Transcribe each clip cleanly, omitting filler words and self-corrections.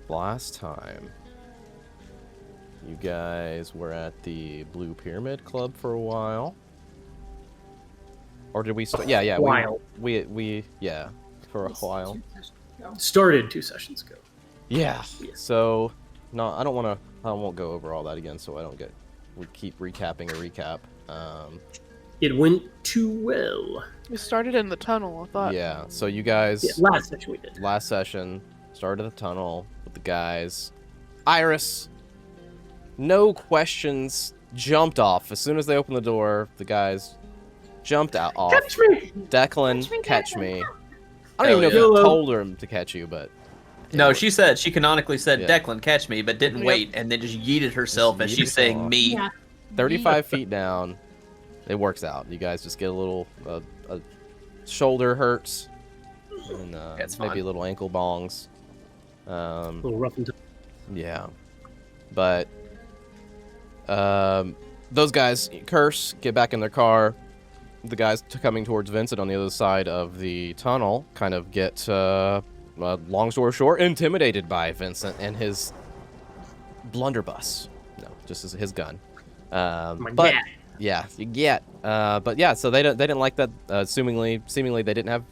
last time, you guys were at the Blue Pyramid Club for a while. Or did we start? Yeah. While. We for a while. Started 2 sessions ago. Yeah. Yeah. So, no, I won't go over all that again, so we keep recapping a recap. It went too well. We started in the tunnel, I thought. Yeah. So you guys. Yeah, last session we did. Last session, started the tunnel with the guys. Iris, no questions, jumped off as soon as they opened the door. The guys jumped off. Catch me! Declan, catch me. I don't Hell even know if yeah. you told him to catch you, but No, she canonically said, Yeah. Declan, catch me, but didn't Yep. wait, and then just yeeted herself as Just she's yeeted saying herself. me. Yeah. 35 feet down, it works out. You guys just get a little shoulder hurts, and That's maybe fine. a little ankle bongs. A little rough and tough. Yeah, but those guys curse, get back in their car. The guys coming towards Vincent on the other side of the tunnel kind of get, long story short, intimidated by Vincent and his blunderbuss. No, just his gun. My But gat. yeah, you get. But yeah, so they didn't like that. Seemingly they didn't have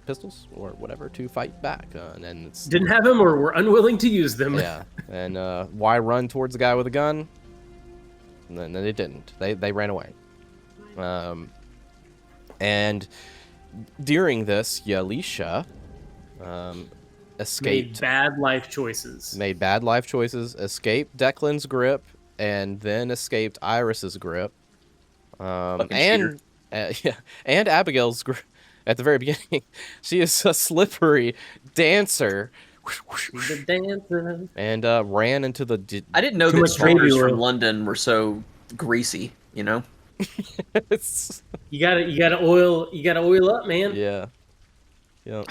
pistols or whatever to fight back, and then it's Didn't have them or were unwilling to use them. yeah. And why run towards the guy with a gun? And then they didn't. They ran away. And during this, Yalisha escaped. Made bad life choices. Made bad life choices. Escaped Declan's grip, and then escaped Iris's grip. And Abigail's grip. At the very beginning, she is a slippery dancer. The dancer. And ran into the. I didn't know Too that much strangers baby oil. from London were so greasy, you know? You gotta oil up, man. Yeah. You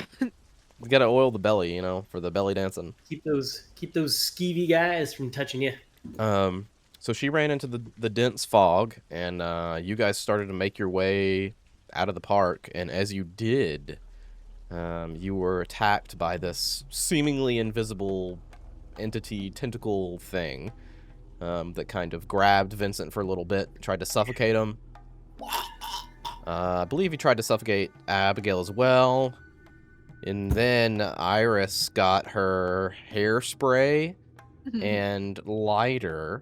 gotta oil the belly, for the belly dancing. Keep those skeevy guys from touching you. So she ran into the dense fog, and you guys started to make your way out of the park. And as you did, you were attacked by this seemingly invisible entity, tentacle thing, that kind of grabbed Vincent for a little bit, tried to suffocate him. I believe he tried to suffocate Abigail as well. And then Iris got her hairspray and lighter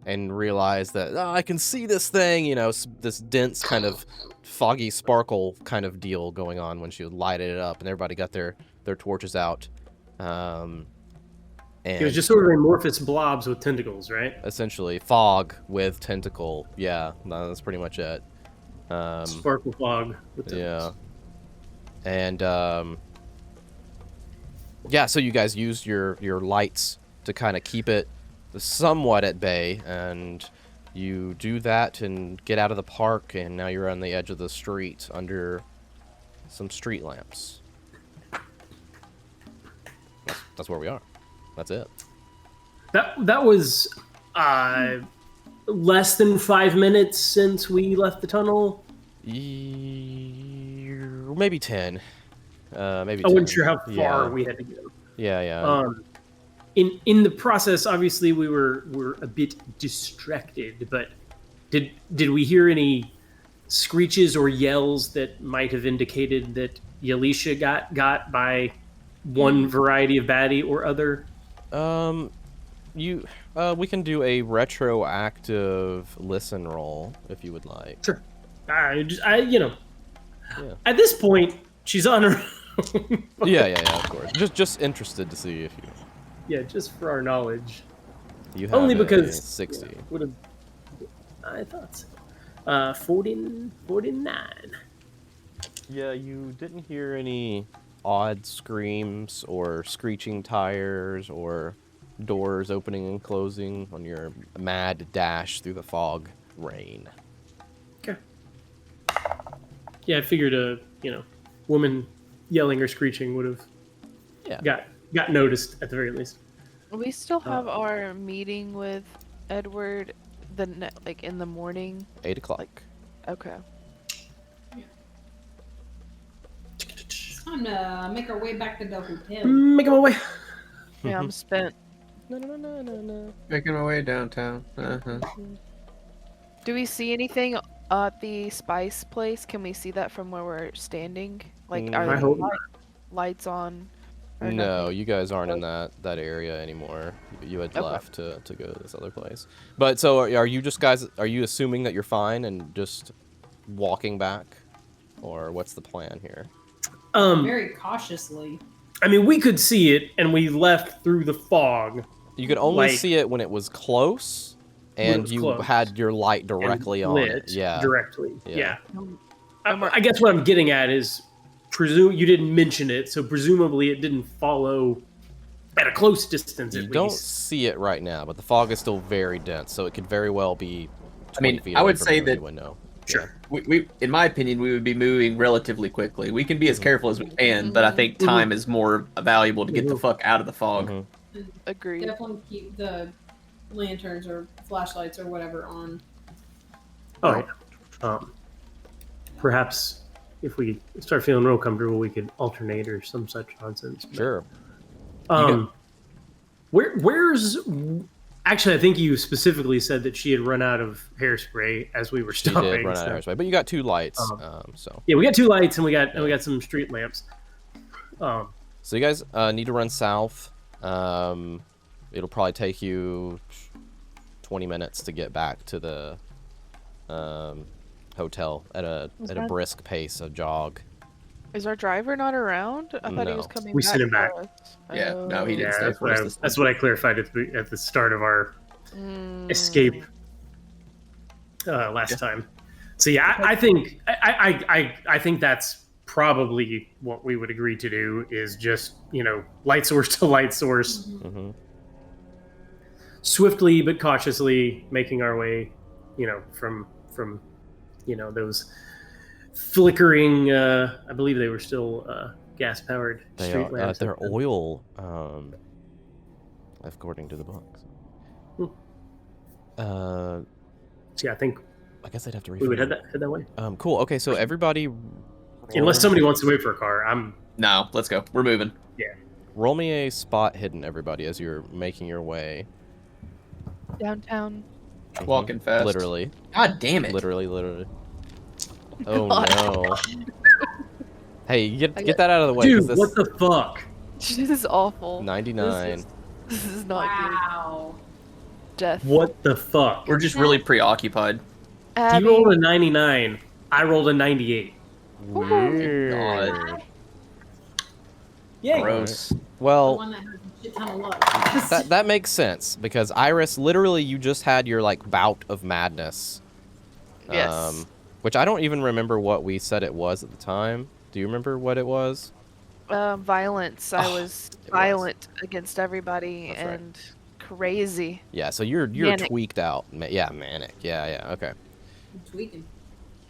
and realized that, I can see this thing, this dense kind of foggy sparkle kind of deal going on when she lighted it up, and everybody got their torches out. And It was just sort of amorphous blobs with tentacles, right? essentially fog with tentacle. Yeah, that's pretty much it. Sparkle fog with tentacles. Yeah. And yeah, so you guys used your lights to kind of keep it somewhat at bay, and you do that and get out of the park, and now you're on the edge of the street under some street lamps. That's where we are. That's it. That was less than 5 minutes since we left the tunnel. Maybe 10. Maybe I 10. wasn't sure how far Yeah. we had to go. Yeah. In the process, obviously we were a bit distracted, but did we hear any screeches or yells that might have indicated that Yalisha got by one variety of baddie or other? We can do a retroactive listen roll if you would like. Sure. Yeah. At this point, she's on her own. Yeah, of course. Just interested to see if you. Yeah, just for our knowledge. You have Only a because 60. yeah, would have. I thought so. 49. Yeah, you didn't hear any odd screams or screeching tires or doors opening and closing on your mad dash through the fog rain. Okay. Yeah, I figured a woman yelling or screeching would have got noticed at the very least. We still have our meeting with Edward in the morning. 8 o'clock. Okay. Time to make our way back to the hotel. Make my way. Yeah, I'm spent. Making my way downtown. Uh-huh. Do we see anything at the spice place? Can we see that from where we're standing? Like, are I there hope not. lights on? Or No, nothing? you guys aren't in that area anymore. You had Okay. left to go to this other place. But so are you just guys? Are you assuming that you're fine and just walking back, or what's the plan here? Very cautiously. I mean, we could see it, and we left through the fog. You could only Like- see it when it was close, When it and was you close. had your light and directly on lit it. Yeah. directly. Yeah. Yeah. I guess what I'm getting at is, you didn't mention it, so presumably it didn't follow at a close distance. You At don't least. see it right now, but the fog is still very dense, so it could very well be. 20 feet I away would from say you and that- you wouldn't know. Sure. We, in my opinion, we would be moving relatively quickly. We can be as careful as we can, but I think time is more valuable to get the fuck out of the fog. Mhm. Agreed. Definitely keep the lanterns or flashlights or whatever on. Oh, yeah. Perhaps if we start feeling real comfortable, we could alternate or some such nonsense. But, Sure. where's actually? I think you specifically said that she had run out of hairspray as we were She stopping. did run out of so- hairspray, but you got 2 lights, so. Yeah, we got 2 lights and we got some street lamps. So you guys need to run south. It'll probably take you 20 minutes to get back to the hotel at a brisk pace, a jog. Is our driver not around? I thought he was No. coming We back. sent him back. for us. Yeah, no, he didn't Yeah, stay that's for what, us I, this that's time. what I clarified at the start of our escape last time. So yeah, I think I think that's probably what we would agree to do is just light source to light source, Hmm. swiftly but cautiously making our way, from those flickering. I believe they were still gas powered They street are, lamps. they're oil, according to the books. Hmm. So yeah, I think I guess they'd have to we would refill. head that way. Cool. Okay, so everybody, Unless somebody wants to wait for a car, No, let's go. We're moving. roll me a spot hidden, everybody, as you're making your way. Downtown. Walking fast. Literally. God damn it. Literally. Oh God. no. Hey, get that out of the way. 'cause dude, what the fuck? This is awful. 99. This is not Wow. good. Death. What the fuck? We're just really preoccupied. Abby, You rolled a 99. I rolled a 98. Weird. Yay. Gross. The Well, one that has a shit ton of luck. that makes sense because Iris, literally, you just had your bout of madness. Yes. Which I don't even remember what we said it was at the time. Do you remember what it was? Violence. I was it was. violent against everybody That's right. and crazy. Yeah, so you're Manic. tweaked out. Yeah, manic. Yeah, okay. I'm tweaking.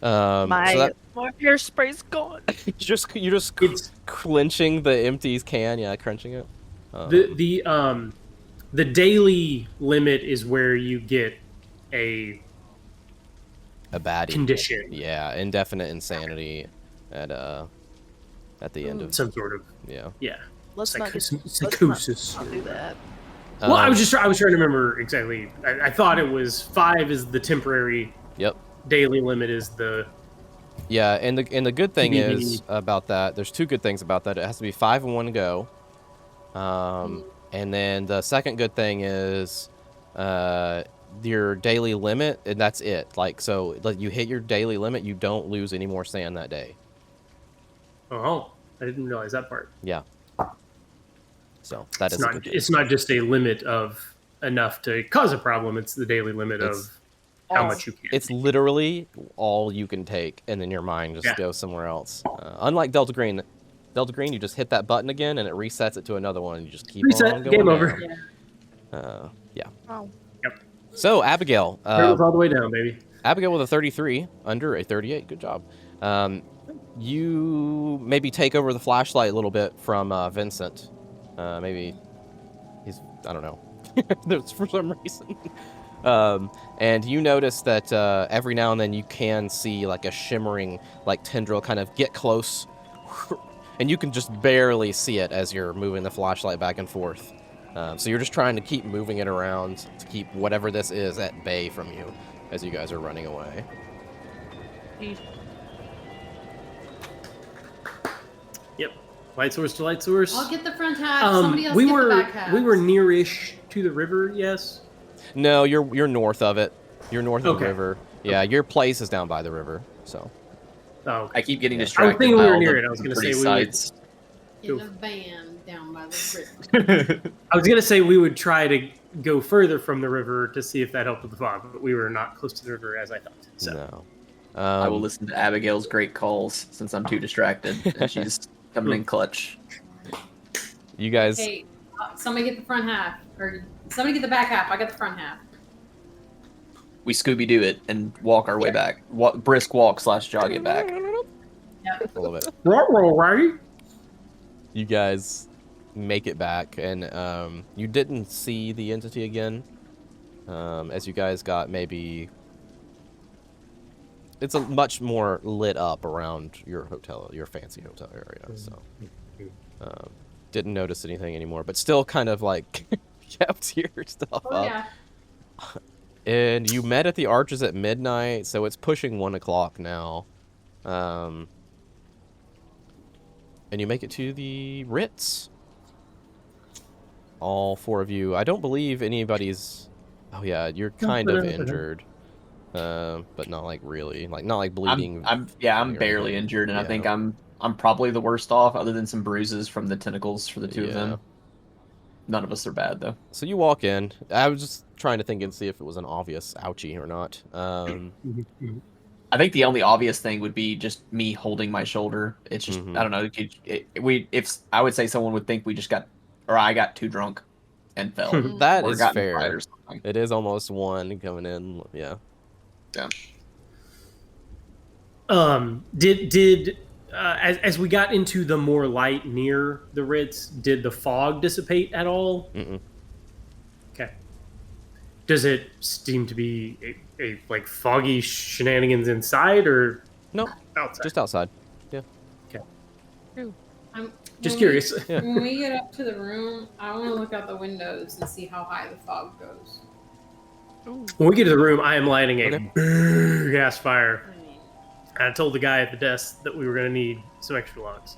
My So that my hairspray's gone. you're just It's- clenching the empties can, yeah, crunching it. The daily limit is where you get a A baddie. condition, Yeah, indefinite insanity at the end of some sort of yeah. Let's not get, psychosis. I'll do that. Well, I Um, was trying to remember exactly. I thought it was 5 is the temporary Yep. daily limit is the Yeah, and the good thing TBD. is about that. There's 2 good things about that. It has to be 5 in one go. And then the second good thing is your daily limit, and that's it. So you hit your daily limit, you don't lose any more sand that day. oh, I didn't realize that part. Yeah. So that It's is a not good thing. it's not just a limit of enough to cause a problem. It's the daily limit It's- of how all. much you can. It's literally all you can take, and then your mind just Yeah. goes somewhere else. Unlike Delta Green, you just hit that button again, and it resets it to another one, and you just keep Reset, on going game down. over. Yeah. Oh. So Abigail, Turtles all the way down, baby. Abigail with a 33 under a 38. Good job. You maybe take over the flashlight a little bit from Vincent. Maybe he's, I don't know. There's for some reason. And you notice that every now and then you can see a shimmering tendril kind of get close, and you can just barely see it as you're moving the flashlight back and forth. So you're just trying to keep moving it around to keep whatever this is at bay from you as you guys are running away. Yep. Light source to light source. I'll get the front half. Somebody else we get were the back half. we were nearish to the river. Yes. No, you're north of it. You're north of the Okay. river. Yeah, your place is down by the river. So Oh, okay. I keep getting I was distracted. thinking we by were all near the it. I was gonna pretty say we sights. in a van down by the river. I was gonna say we would try to go further from the river to see if that helped with the fog, but we were not close to the river as I thought. So no. I will listen to Abigail's great calls since I'm too distracted, and she's coming in clutch. You guys. Hey, somebody get the front half, or somebody get the back half. I got the front half. We Scooby Doo it and walk our way back. Brisk walk / jog it back. Yep. I love it. right. You guys make it back, and you didn't see the entity again. As you guys got maybe, it's a much more lit up around your hotel, your fancy hotel area. So didn't notice anything anymore, but still kind of like kept your stuff Oh up. yeah. And you met at the Arches at midnight, so it's pushing 1 o'clock now. And you make it to the Ritz. All 4 of you. I don't believe anybody's... Oh yeah, you're kind of injured. But not like really. Like, not like bleeding. I'm barely injured, and I Yeah. think I'm probably the worst off, other than some bruises from the tentacles for the two of Yeah. them. None of us are bad, though. So you walk in. I was just trying to think and see if it was an obvious ouchie or not. I think the only obvious thing would be just me holding my shoulder. It's just, Mhm. I don't know. If I would say someone would think we just got, or I got too drunk and fell. That or is got in a fight fair. or something. It is almost 1 coming in. Yeah. Yeah. Did as we got into the more light near the Ritz, did the fog dissipate at all? Mm-mm. Okay. Does it seem to be a like foggy shenanigans inside or No, outside? just outside. I'm Just when curious. Yeah. When we get up to the room, I want to look out the windows and see how high the fog goes. When we get to the room, I am lighting a Okay. big gas fire. I mean, I told the guy at the desk that we were going to need some extra logs.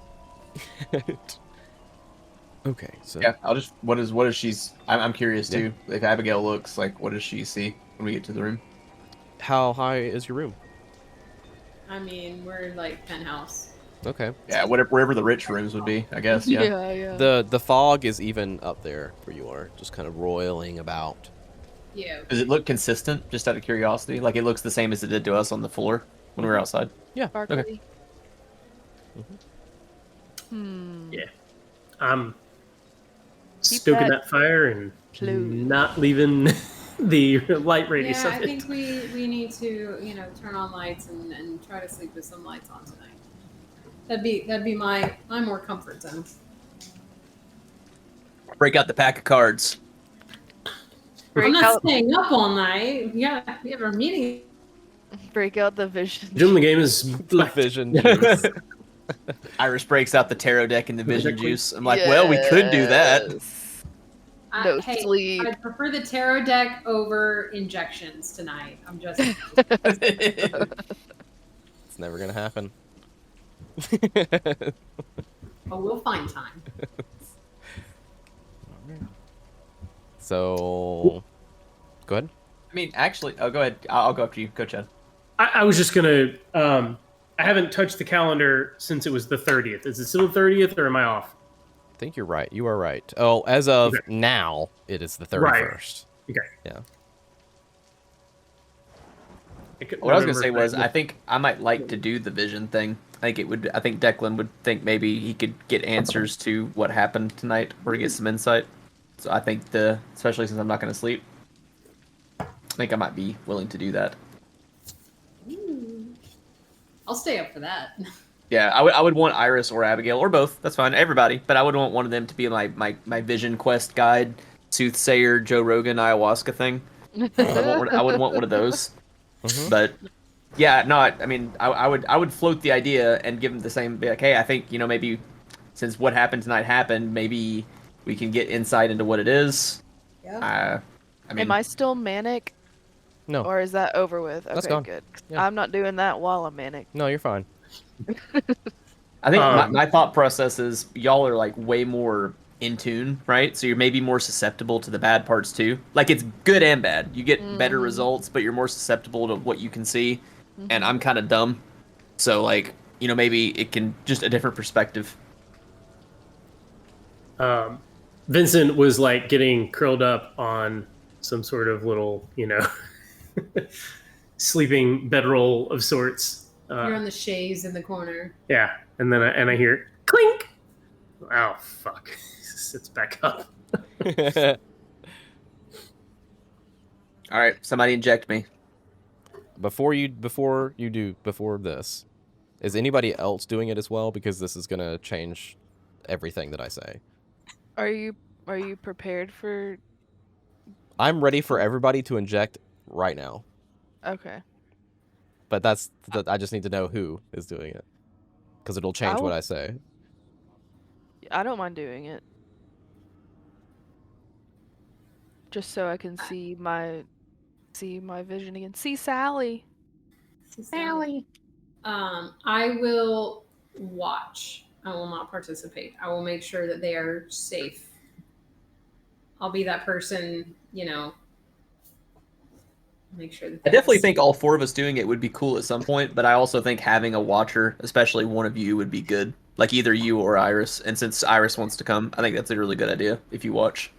Okay, so Yeah, I'll just. What is she's? I'm curious too. If Abigail looks like, what does she see when we get to the room? how high is your room? I mean, we're like penthouse. Okay. Yeah, wherever the rich rooms would be, I guess. Yeah. Yeah. The fog is even up there where you are, just kind of roiling about. Yeah. Does it look consistent? Just out of curiosity, like it looks the same as it did to us on the floor when we were outside. Yeah. Sparkly. Okay. Yeah. I'm stoking that fire and Close. not leaving the light radius Yeah, of I it. think we need to, turn on lights and try to sleep with some lights on tonight. That'd be my more comfort zone. Break out the pack of cards. Break I'm not out, staying up all night. Yeah, we have our meeting. break out the vision. Jim, the game is The vision juice. Iris breaks out the tarot deck and the vision juice. I'm like, well, we could do that. Yes. No Hey, sleep. I prefer the tarot deck over injections tonight. I'm just. It's never gonna happen. But we'll find time. So, go ahead. I mean, actually, oh, go ahead. I'll go after you. Go, Chad. I was just gonna. I haven't touched the calendar since it was the 30th. Is it still the 30th, or am I off? I think you're right. You are right. Oh, as of Okay. now, it is the 31st. Right. Okay. Yeah. What I was gonna say was, I think I might like to do the vision thing. I think Declan would think maybe he could get answers to what happened tonight, or to get some insight. So I think especially since I'm not gonna sleep, I think I might be willing to do that. Ooh. I'll stay up for that. Yeah, I would want Iris or Abigail or both. That's fine, everybody. But I would want one of them to be my vision quest guide, soothsayer, Joe Rogan, ayahuasca thing. I would want one of those. Mhm. But yeah, no, I mean, I would float the idea and give them the same. Be like, hey, I think maybe since what happened tonight happened, maybe We can get insight into what it is. Yeah. I mean, Am I still manic? No. Or is that over with? That's Okay, gone. good. Yeah. I'm not doing that while I'm manic. No, you're fine. I think my thought process is y'all are like way more in tune, right? So you're maybe more susceptible to the bad parts too. Like it's good and bad. You get better results, but you're more susceptible to what you can see. And I'm kind of dumb. So like, maybe it can just a different perspective. Vincent was like getting curled up on some sort of little, sleeping bedroll of sorts. You're on the chaise in the corner. Yeah, and then I hear clink. Oh fuck! Sits back up. All right, somebody inject me. Before this, is anybody else doing it as well? Because this is gonna change everything that I say. Are you prepared for? I'm ready for everybody to inject right now. Okay. But I just need to know who is doing it, because it'll change what I say. I don't mind doing it. Just so I can see my vision again. See Sally. Sally. I will watch. I will not participate. I will make sure that they are safe. I'll be that person, make sure that I definitely think all 4 of us doing it would be cool at some point, but I also think having a watcher, especially one of you, would be good. Like either you or Iris. And since Iris wants to come, I think that's a really good idea if you watch.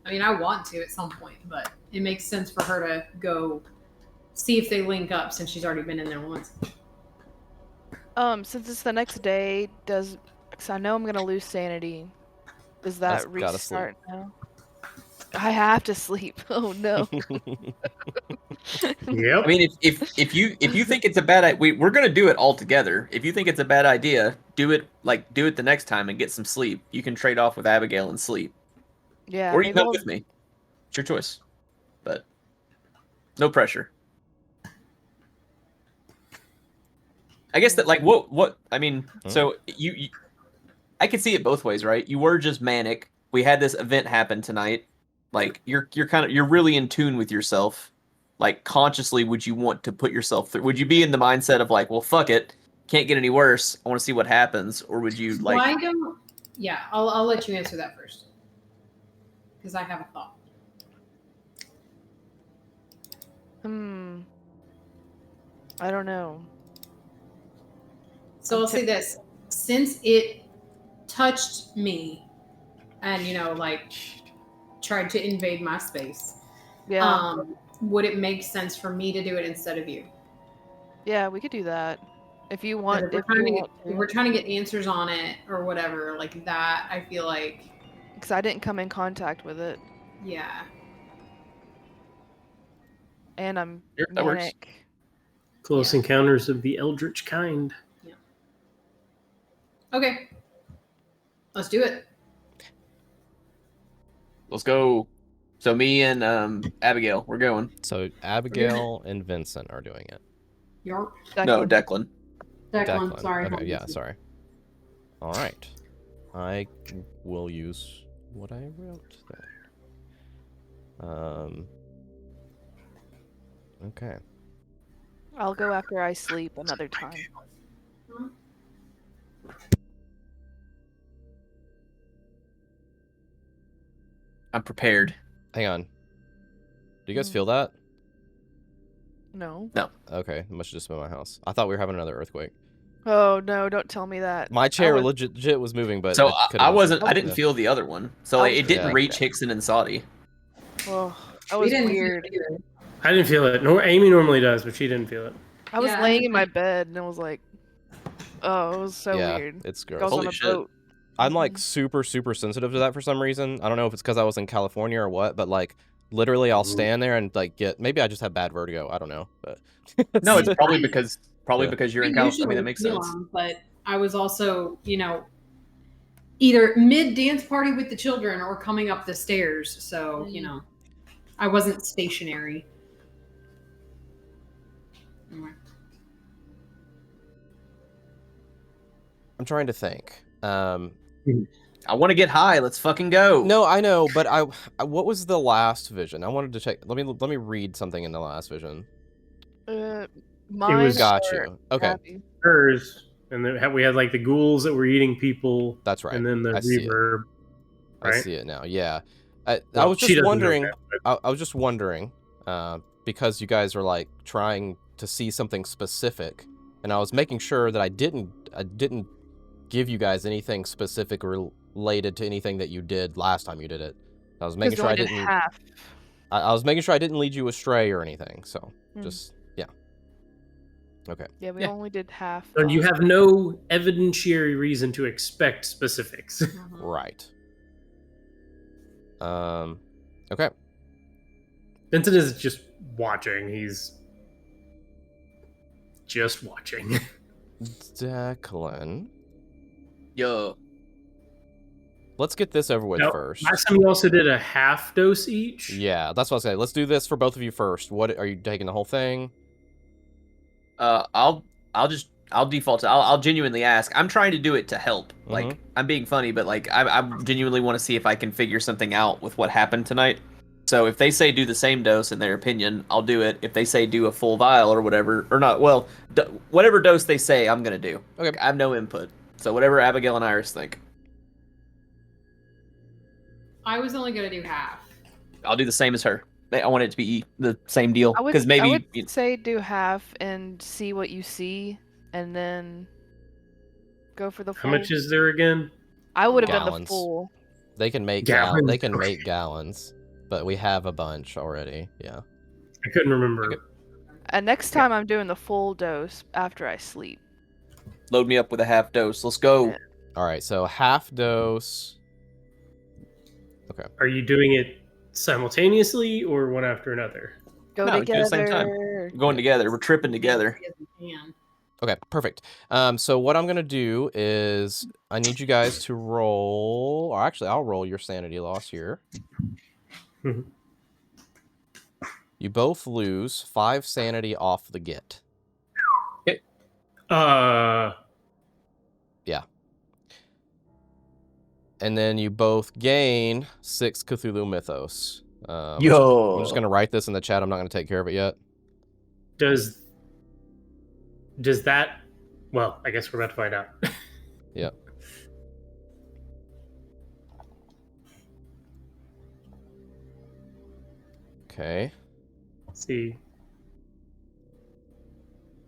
I mean, I want to at some point, but it makes sense for her to go see if they link up since she's already been in there once. Since it's the next day, because I know I'm gonna lose sanity. Does that restart now? I have to sleep. Oh no. Yep. I mean, if you think it's a bad idea, we're gonna do it all together. If you think it's a bad idea, do it the next time and get some sleep. You can trade off with Abigail and sleep. Yeah. Or you can come with me. It's your choice. But no pressure. I guess that like what I mean, so you I could see it both ways, right? You were just manic. We had this event happen tonight. Like you're really in tune with yourself. Like consciously would you want to put yourself through? Would you be in the mindset of like, well fuck it, can't get any worse. I want to see what happens, or would you like Why don't Yeah, I'll let you answer that first. Because I have a thought. I don't know. So I'll say this. Since it touched me and, tried to invade my space, would it make sense for me to do it instead of you? Yeah, we could do that. If you want, if we're trying to get answers on it or whatever, like that, I feel like... Because I didn't come in contact with it. Yeah. And I'm manic. Close encounters of the eldritch kind. Yeah. Okay. Let's do it. Let's go. So me and Abigail, we're going. So Abigail and Vincent are doing it. York? No, Declan. Declan, sorry. Okay, yeah, sorry. All right. I will use what I wrote there. Okay. I'll go after I sleep another time. I'm prepared. Hang on. Do you guys feel that? No. No. Okay, it must have just been my house. I thought we were having another earthquake. Oh no! Don't tell me that. My chair legit was moving, but so I wasn't. I didn't feel the other one. So it didn't reach Hickson and Saudi. Oh, that was weird. I didn't feel it. Amy normally does, but she didn't feel it. I was laying in my bed and I was like, "Oh, it was so weird." It's gross. I was on a boat. I'm like super sensitive to that for some reason. I don't know if it's because I was in California or what, but like literally I'll stand there and like maybe I just have bad vertigo. I don't know, but no, it's probably because you're in California. I mean, that makes sense. But I was also, either mid dance party with the children or coming up the stairs. So, I wasn't stationary. Anyway. I'm trying to think. I want to get high. Let's fucking go. No, I know, but I what was the last vision? I wanted to check. Let me read something in the last vision. Mine was got you. Okay. Hers, and then we had like the ghouls that were eating people. That's right. And then the I see reverb. Right? I see it now. Yeah. I Well, was just wondering. That, I was just wondering, because you guys are like trying to see something specific, and I was making sure that I didn't give you guys anything specific related to anything that you did last time you did it. I was making sure I didn't. I was making sure I didn't lead you astray or anything. So just yeah. Okay. Yeah, we only did half. And you have no evidentiary reason to expect specifics. Right. Okay. Vincent is just watching. He's just watching. Declan. Yo. Let's get this over with first. Last time you also did a half dose each. Yeah, that's what I was saying. Let's do this for both of you first. What are you taking the whole thing? I'll default to. I'll genuinely ask. I'm trying to do it to help. Like I'm being funny, but like I genuinely want to see if I can figure something out with what happened tonight. So if they say do the same dose in their opinion, I'll do it. If they say do a full vial or whatever, or not, well, whatever dose they say, I'm gonna do. Okay. I have no input. So whatever Abigail and Iris think. I was only gonna do half. I'll do the same as her. I want it to be the same deal. Because maybe I would say do half and see what you see, and then go for the full. How much is there again? I would have done the full. They can make gallons. They can make gallons, but we have a bunch already. Yeah. I couldn't remember. And next time I'm doing the full dose after I sleep. Load me up with a half dose. Let's go. Yeah. All right, so half dose. Okay. Are you doing it simultaneously or one after another? Go together. At the same time. We're going together. We're tripping together. Okay, perfect. So what I'm gonna do is I need you guys to roll. Or actually, I'll roll your sanity loss here. You both lose 5 sanity off the get. Okay. Yeah. And then you both gain 6 Cthulhu Mythos. Yo. I'm just gonna write this in the chat. I'm not gonna take care of it yet. Does that? Well, I guess we're about to find out. Yep. Okay. Let's see.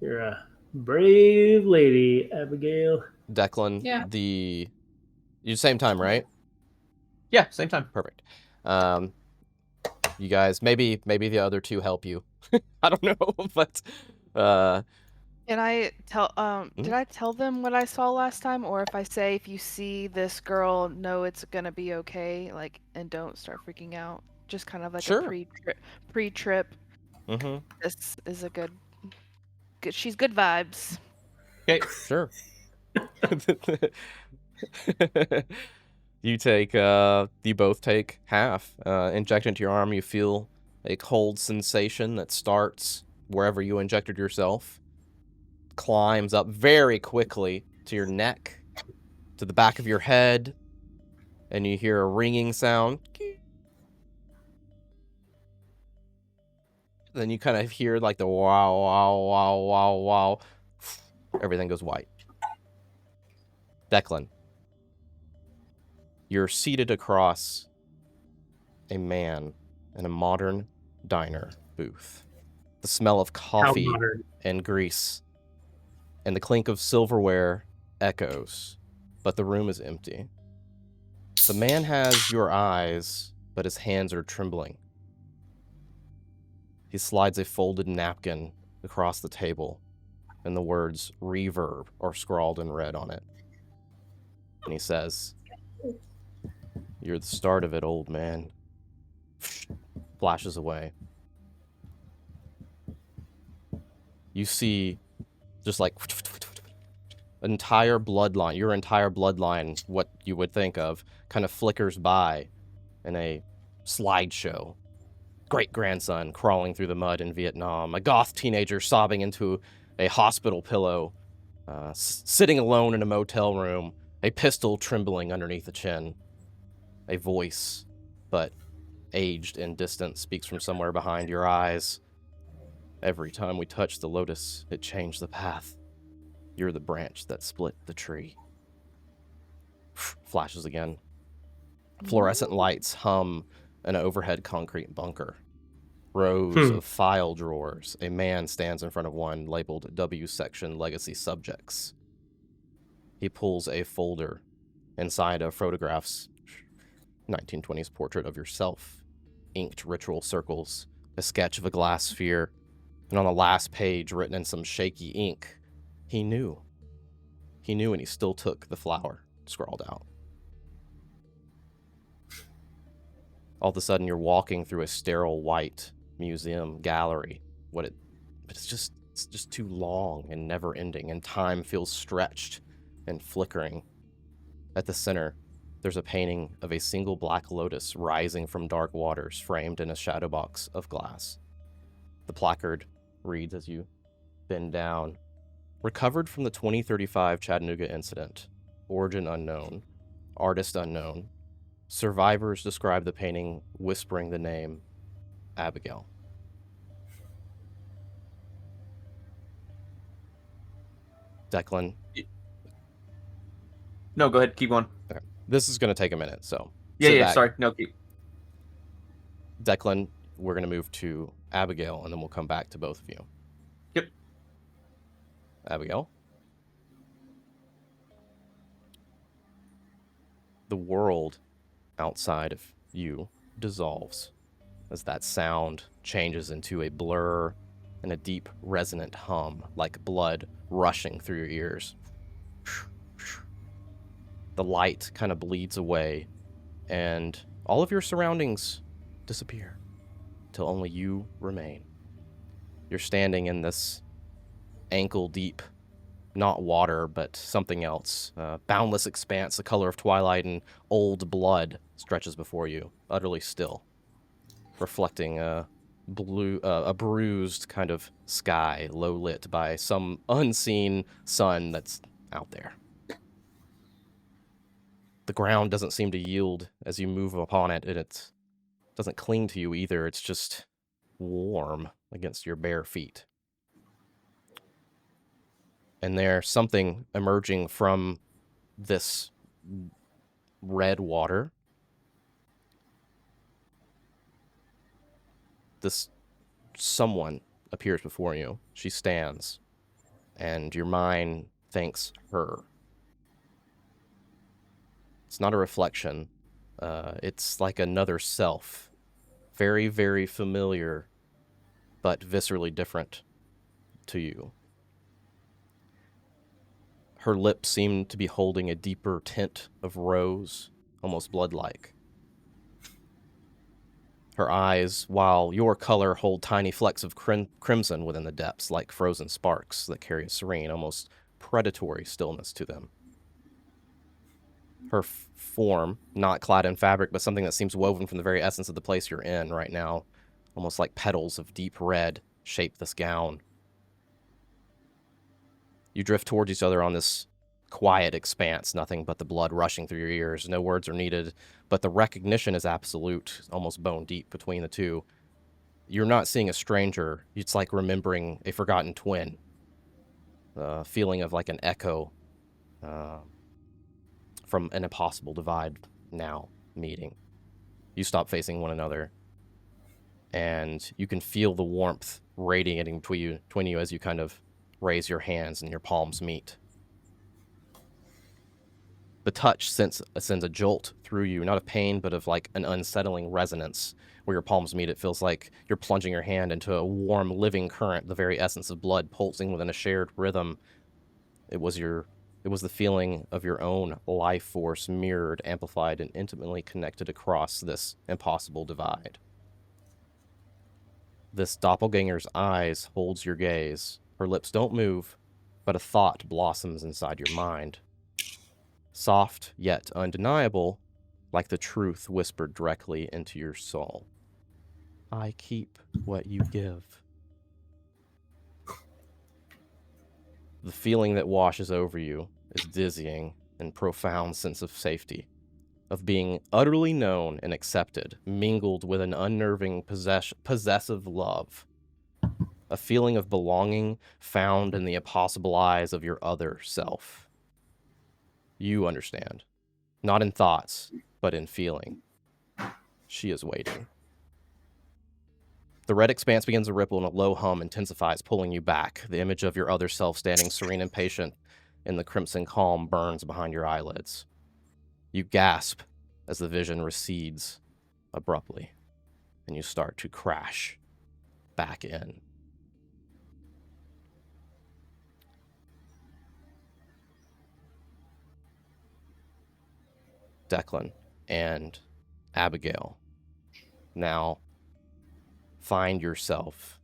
You're a brave lady, Abigail. Declan, Yeah. You same time, right? Yeah, same time. Perfect. You guys, maybe the other two help you. I don't know, but Can I tell did I tell them what I saw last time, or if I say if you see this girl, know it's gonna be okay, like, and don't start freaking out. Just kind of like Sure. a pre-trip. This is a good she's good vibes. Okay. Sure. You both take half. Inject into your arm, you feel a cold sensation that starts wherever you injected yourself, climbs up very quickly to your neck, to the back of your head, and you hear a ringing sound. Then you kind of hear like the wow, wow, wow, wow, wow. Everything goes white. Declan, you're seated across a man in a modern diner booth. The smell of coffee and grease and the clink of silverware echoes, but the room is empty. The man has your eyes, but his hands are trembling. He slides a folded napkin across the table, and the words reverb are scrawled in red on it. And he says, "You're the start of it, old man." Flashes away. You see just like an entire bloodline, your entire bloodline, what you would think of, kind of flickers by in a slideshow. Great-grandson crawling through the mud in Vietnam, a goth teenager sobbing into a hospital pillow, sitting alone in a motel room a pistol trembling underneath the chin. A voice, but aged and distant, speaks from somewhere behind your eyes. Every time we touch the lotus, it changed the path. You're the branch that split the tree. Flashes again. Fluorescent lights hum an overhead concrete bunker. Rows of file drawers. A man stands in front of one labeled W Section Legacy Subjects. He pulls a folder. Inside of photographs, 1920s portrait of yourself, inked ritual circles, a sketch of a glass sphere, and on the last page, written in some shaky ink, he knew. He knew, and he still took the flower scrawled out. All of a sudden, you're walking through a sterile white museum gallery. But it's just too long and never-ending, and time feels stretched and flickering. At the center, there's a painting of a single black lotus rising from dark waters, framed in a shadow box of glass. The placard reads as you bend down, recovered from the 2035 Chattanooga incident, origin unknown, artist unknown. Survivors describe the painting whispering the name Abigail. Declan. No, go ahead. Keep going. Okay. This is going to take a minute, so... Yeah, sorry. No, keep. Declan, we're going to move to Abigail, and then we'll come back to both of you. Yep. Abigail? The world outside of you dissolves as that sound changes into a blur and a deep resonant hum, like blood rushing through your ears. The light kind of bleeds away, and all of your surroundings disappear till only you remain. You're standing in this ankle-deep, not water, but something else. Boundless expanse, the color of twilight, and old blood stretches before you, utterly still, reflecting a bruised kind of sky, low lit by some unseen sun that's out there. The ground doesn't seem to yield as you move upon it, and it doesn't cling to you either. It's just warm against your bare feet. And there's something emerging from this red water. This someone appears before you. She stands, and your mind thinks her. It's not a reflection. It's like another self. Very, very familiar, but viscerally different to you. Her lips seem to be holding a deeper tint of rose, almost blood-like. Her eyes, while your color, hold tiny flecks of crimson within the depths, like frozen sparks that carry a serene, almost predatory stillness to them. Her form, not clad in fabric, but something that seems woven from the very essence of the place you're in right now, almost like petals of deep red, shape this gown. You drift towards each other on this quiet expanse, nothing but the blood rushing through your ears. No words are needed, but the recognition is absolute, almost bone deep between the two. You're not seeing a stranger. It's like remembering a forgotten twin. Feeling of like an echo from an impossible divide now meeting. You stop facing one another, and you can feel the warmth radiating between you as you kind of raise your hands and your palms meet. The touch sends a jolt through you, not of pain, but of like an unsettling resonance. Where your palms meet, it feels like you're plunging your hand into a warm, living current, the very essence of blood pulsing within a shared rhythm. It was the feeling of your own life force mirrored, amplified, and intimately connected across this impossible divide. This doppelganger's eyes holds your gaze. Her lips don't move, but a thought blossoms inside your mind. Soft, yet undeniable, like the truth whispered directly into your soul. I keep what you give. The feeling that washes over you is dizzying, and profound sense of safety, of being utterly known and accepted, mingled with an unnerving possessive love. A feeling of belonging found in the impossible eyes of your other self. You understand. Not in thoughts, but in feeling. She is waiting. The red expanse begins to ripple and a low hum intensifies, pulling you back. The image of your other self standing serene and patient in the crimson calm burns behind your eyelids. You gasp as the vision recedes abruptly, and you start to crash back in. Declan and Abigail now find yourself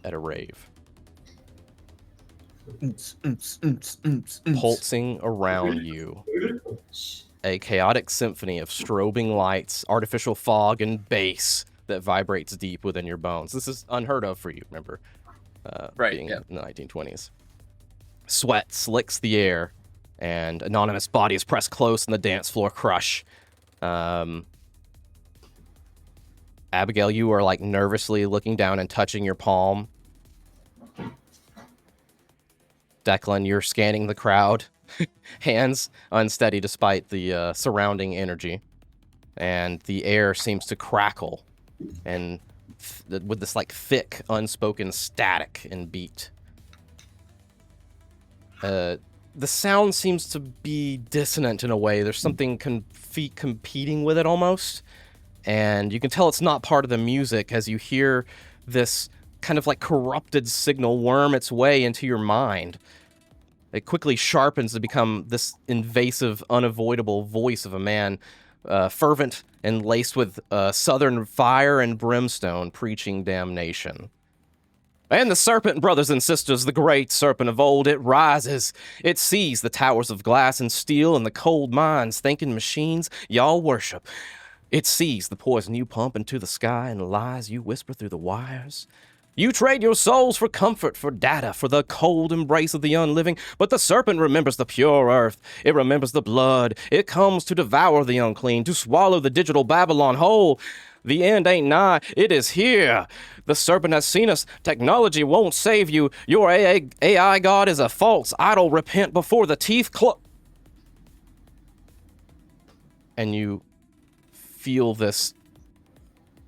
at a rave. Pulsing around you, a chaotic symphony of strobing lights, artificial fog, and bass that vibrates deep within your bones. This is unheard of for you, remember? Being in the 1920s. Sweat slicks the air, and anonymous bodies press close in the dance floor crush. Abigail, you are like nervously looking down and touching your palm. Declan, you're scanning the crowd, hands unsteady despite the surrounding energy. And the air seems to crackle and with this like thick, unspoken static and beat. The sound seems to be dissonant in a way. There's something competing with it almost. And you can tell it's not part of the music as you hear this kind of like corrupted signal worm its way into your mind. It quickly sharpens to become this invasive, unavoidable voice of a man, fervent and laced with southern fire and brimstone, preaching damnation. And the serpent, brothers and sisters, the great serpent of old, it rises. It sees the towers of glass and steel and the cold mines, thinking machines y'all worship. It sees the poison you pump into the sky and the lies you whisper through the wires. You trade your souls for comfort, for data, for the cold embrace of the unliving, but the serpent remembers the pure earth. It remembers the blood. It comes to devour the unclean, to swallow the digital Babylon whole. The end ain't nigh. It is here. The serpent has seen us. Technology won't save you. Your AI god is a false idol. Repent before the teeth And you feel this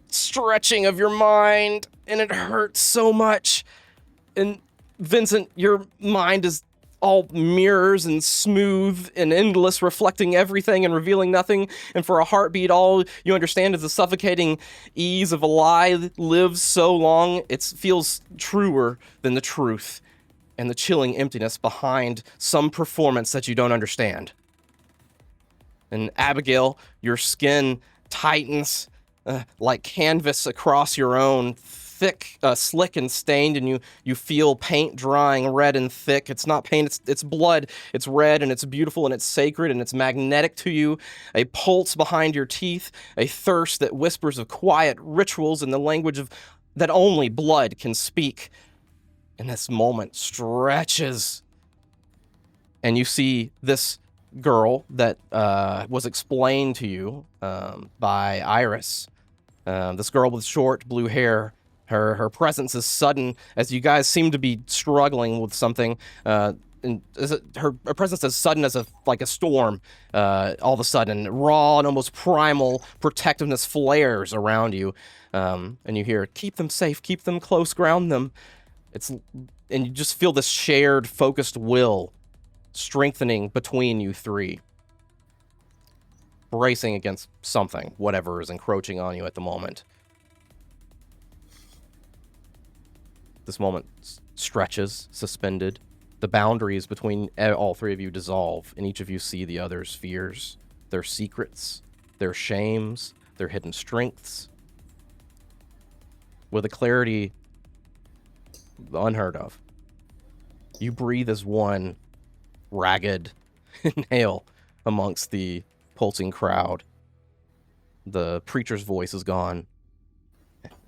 stretching of your mind, and it hurts so much. And Vincent, your mind is all mirrors and smooth and endless, reflecting everything and revealing nothing. And for a heartbeat, all you understand is the suffocating ease of a lie lived so long, it feels truer than the truth, and the chilling emptiness behind some performance that you don't understand. And Abigail, your skin tightens like canvas across your own, thick, slick and stained, and you feel paint drying red and thick. It's not paint, it's blood. It's red, and it's beautiful, and it's sacred, and it's magnetic to you. A pulse behind your teeth, a thirst that whispers of quiet rituals in the language that only blood can speak. And this moment stretches, and you see this girl that was explained to you by Iris. This girl with short blue hair. Her presence is sudden as you guys seem to be struggling with something. Her presence is sudden as a storm. All of a sudden, raw and almost primal protectiveness flares around you, and you hear, "Keep them safe, keep them close, ground them." And you just feel this shared, focused will strengthening between you three, bracing against something, whatever is encroaching on you at the moment. This moment stretches, suspended. The boundaries between all three of you dissolve, and each of you see the other's fears, their secrets, their shames, their hidden strengths, with a clarity unheard of. You breathe as one ragged inhale amongst the pulsing crowd. The preacher's voice is gone,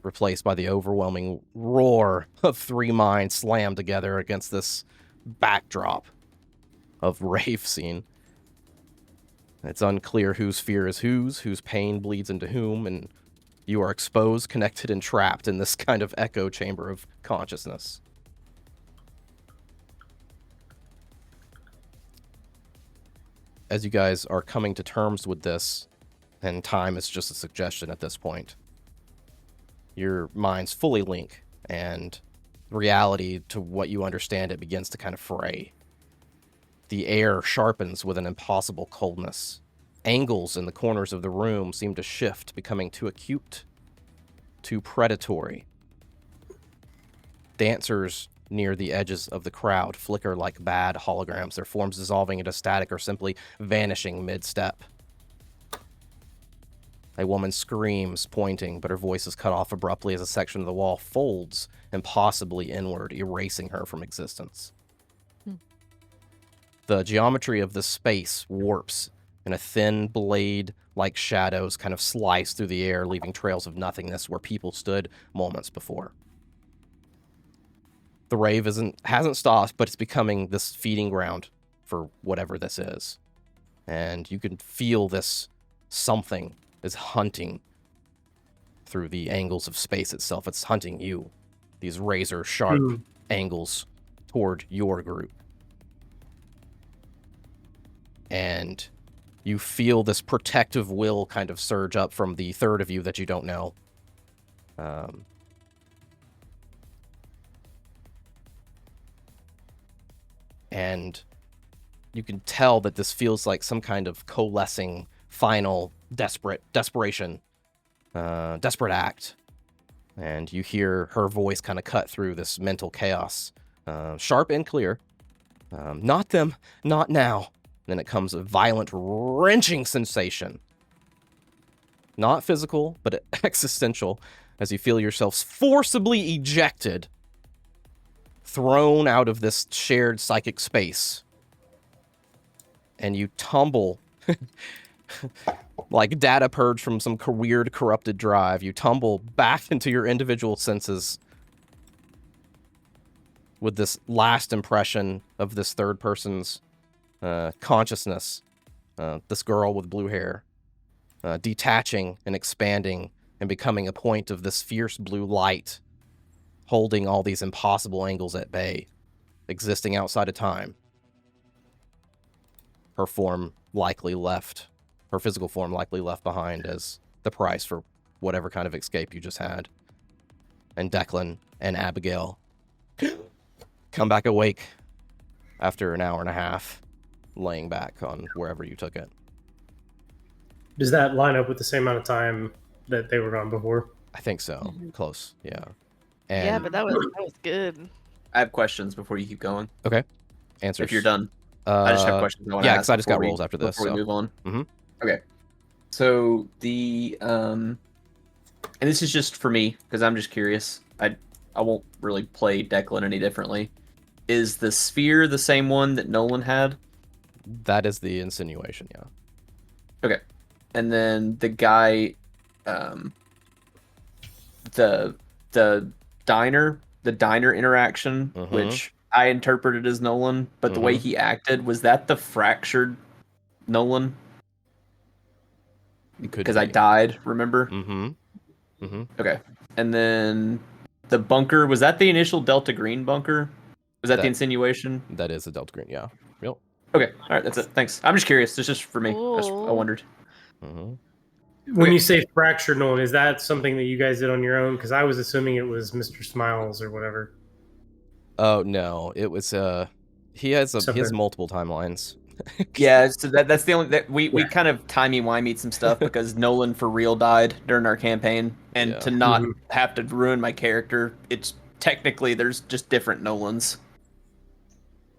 replaced by the overwhelming roar of three minds slammed together against this backdrop of rave scene. It's unclear whose fear is whose pain bleeds into whom, and you are exposed, connected, and trapped in this kind of echo chamber of consciousness. As you guys are coming to terms with this, and time is just a suggestion at this point, your minds fully link, and reality to what you understand it begins to kind of fray. The air sharpens with an impossible coldness. Angles in the corners of the room seem to shift, becoming too acute, too predatory. Dancers near the edges of the crowd flicker like bad holograms, their forms dissolving into static or simply vanishing mid-step. A woman screams, pointing, but her voice is cut off abruptly as a section of the wall folds impossibly inward, erasing her from existence. The geometry of the space warps, and a thin blade-like shadows kind of slice through the air, leaving trails of nothingness where people stood moments before. The rave hasn't stopped, but it's becoming this feeding ground for whatever this is. And you can feel this something is hunting through the angles of space itself. It's hunting you. These razor-sharp angles toward your group. And you feel this protective will kind of surge up from the third of you that you don't know. And you can tell that this feels like some kind of coalescing, final, desperate act. And you hear her voice kind of cut through this mental chaos. Sharp and clear. Not them, not now. Then it comes a violent, wrenching sensation. Not physical, but existential, as you feel yourselves forcibly ejected, thrown out of this shared psychic space. And you tumble, like data purged from some weird, corrupted drive. You tumble back into your individual senses with this last impression of this third person's consciousness, this girl with blue hair, detaching and expanding and becoming a point of this fierce blue light, holding all these impossible angles at bay, existing outside of time. Her form likely left, her physical form likely left behind as the price for whatever kind of escape you just had. And Declan and Abigail come back awake after an hour and a half, laying back on wherever you took it. Does that line up with the same amount of time that they were gone before? I think so. Close, yeah. And yeah, but that was good. I have questions before you keep going. Okay. Answers. If you're done. I just have questions I want to ask. Yeah, because I just got rolls after this. Before we move on. Mm-hmm. Okay. So the and this is just for me because I'm just curious. I won't really play Declan any differently. Is the sphere the same one that Nolan had? That is the insinuation, yeah. Okay. And then the guy, the diner interaction, which I interpreted as Nolan, but the way he acted, was that the fractured Nolan? Because I died, remember? Okay. And then the bunker, was that the initial Delta Green bunker? Was that the insinuation? That is a Delta Green, yeah. Yep. Okay, all right, that's it. Thanks. I'm just curious. It's just for me. I wondered. When you say fractured Nolan, is that something that you guys did on your own? Because I was assuming it was Mr. Smiles or whatever. Oh no, it was he has multiple timelines. Yeah, so that's the only that we kind of timey-wimeyed some stuff because Nolan for real died during our campaign, and to not have to ruin my character, it's technically there's just different Nolans.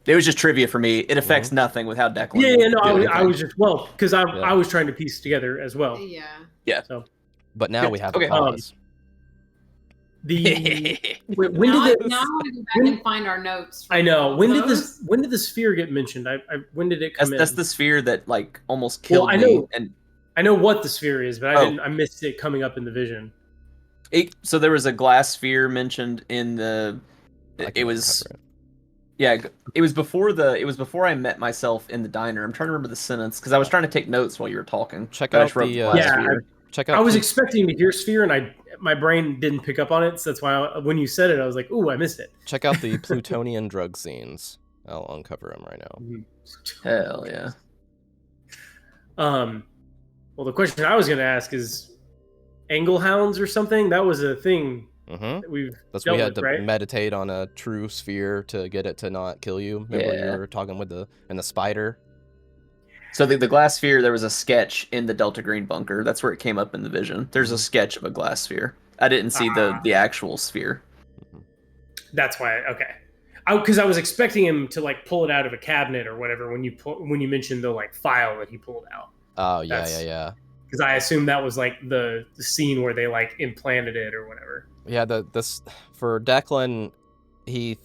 It was just trivia for me. It affects nothing with how Declan. Yeah, no, I was just because I was trying to piece together as well. Yeah. So, but now we have a pause. When did now I want to go back and find our notes. I know. When did the sphere get mentioned? When did it come in? That's the sphere that like almost killed me. And I know what the sphere is, but I missed it coming up in the vision. So there was a glass sphere mentioned in the. It was. Yeah, it was before I met myself in the diner. I'm trying to remember the sentence because I was trying to take notes while you were talking. Check out the check out. I was expecting to hear sphere, and my brain didn't pick up on it, so that's why when you said it, I was like, "Ooh, I missed it." Check out the Plutonian drug scenes. I'll uncover them right now. Hell yeah. Well, the question I was going to ask is, angle hounds or something? That was a thing. Mm-hmm. We had to meditate on a true sphere to get it to not kill you. Remember you were talking with the spider? So the glass sphere, there was a sketch in the Delta Green bunker. That's where it came up in the vision. There's a sketch of a glass sphere. I didn't see the actual sphere. That's why. Okay. Because I was expecting him to like pull it out of a cabinet or whatever when you mentioned the like file that he pulled out. Oh yeah. Because I assumed that was like the scene where they like implanted it or whatever. Yeah, this for Declan, he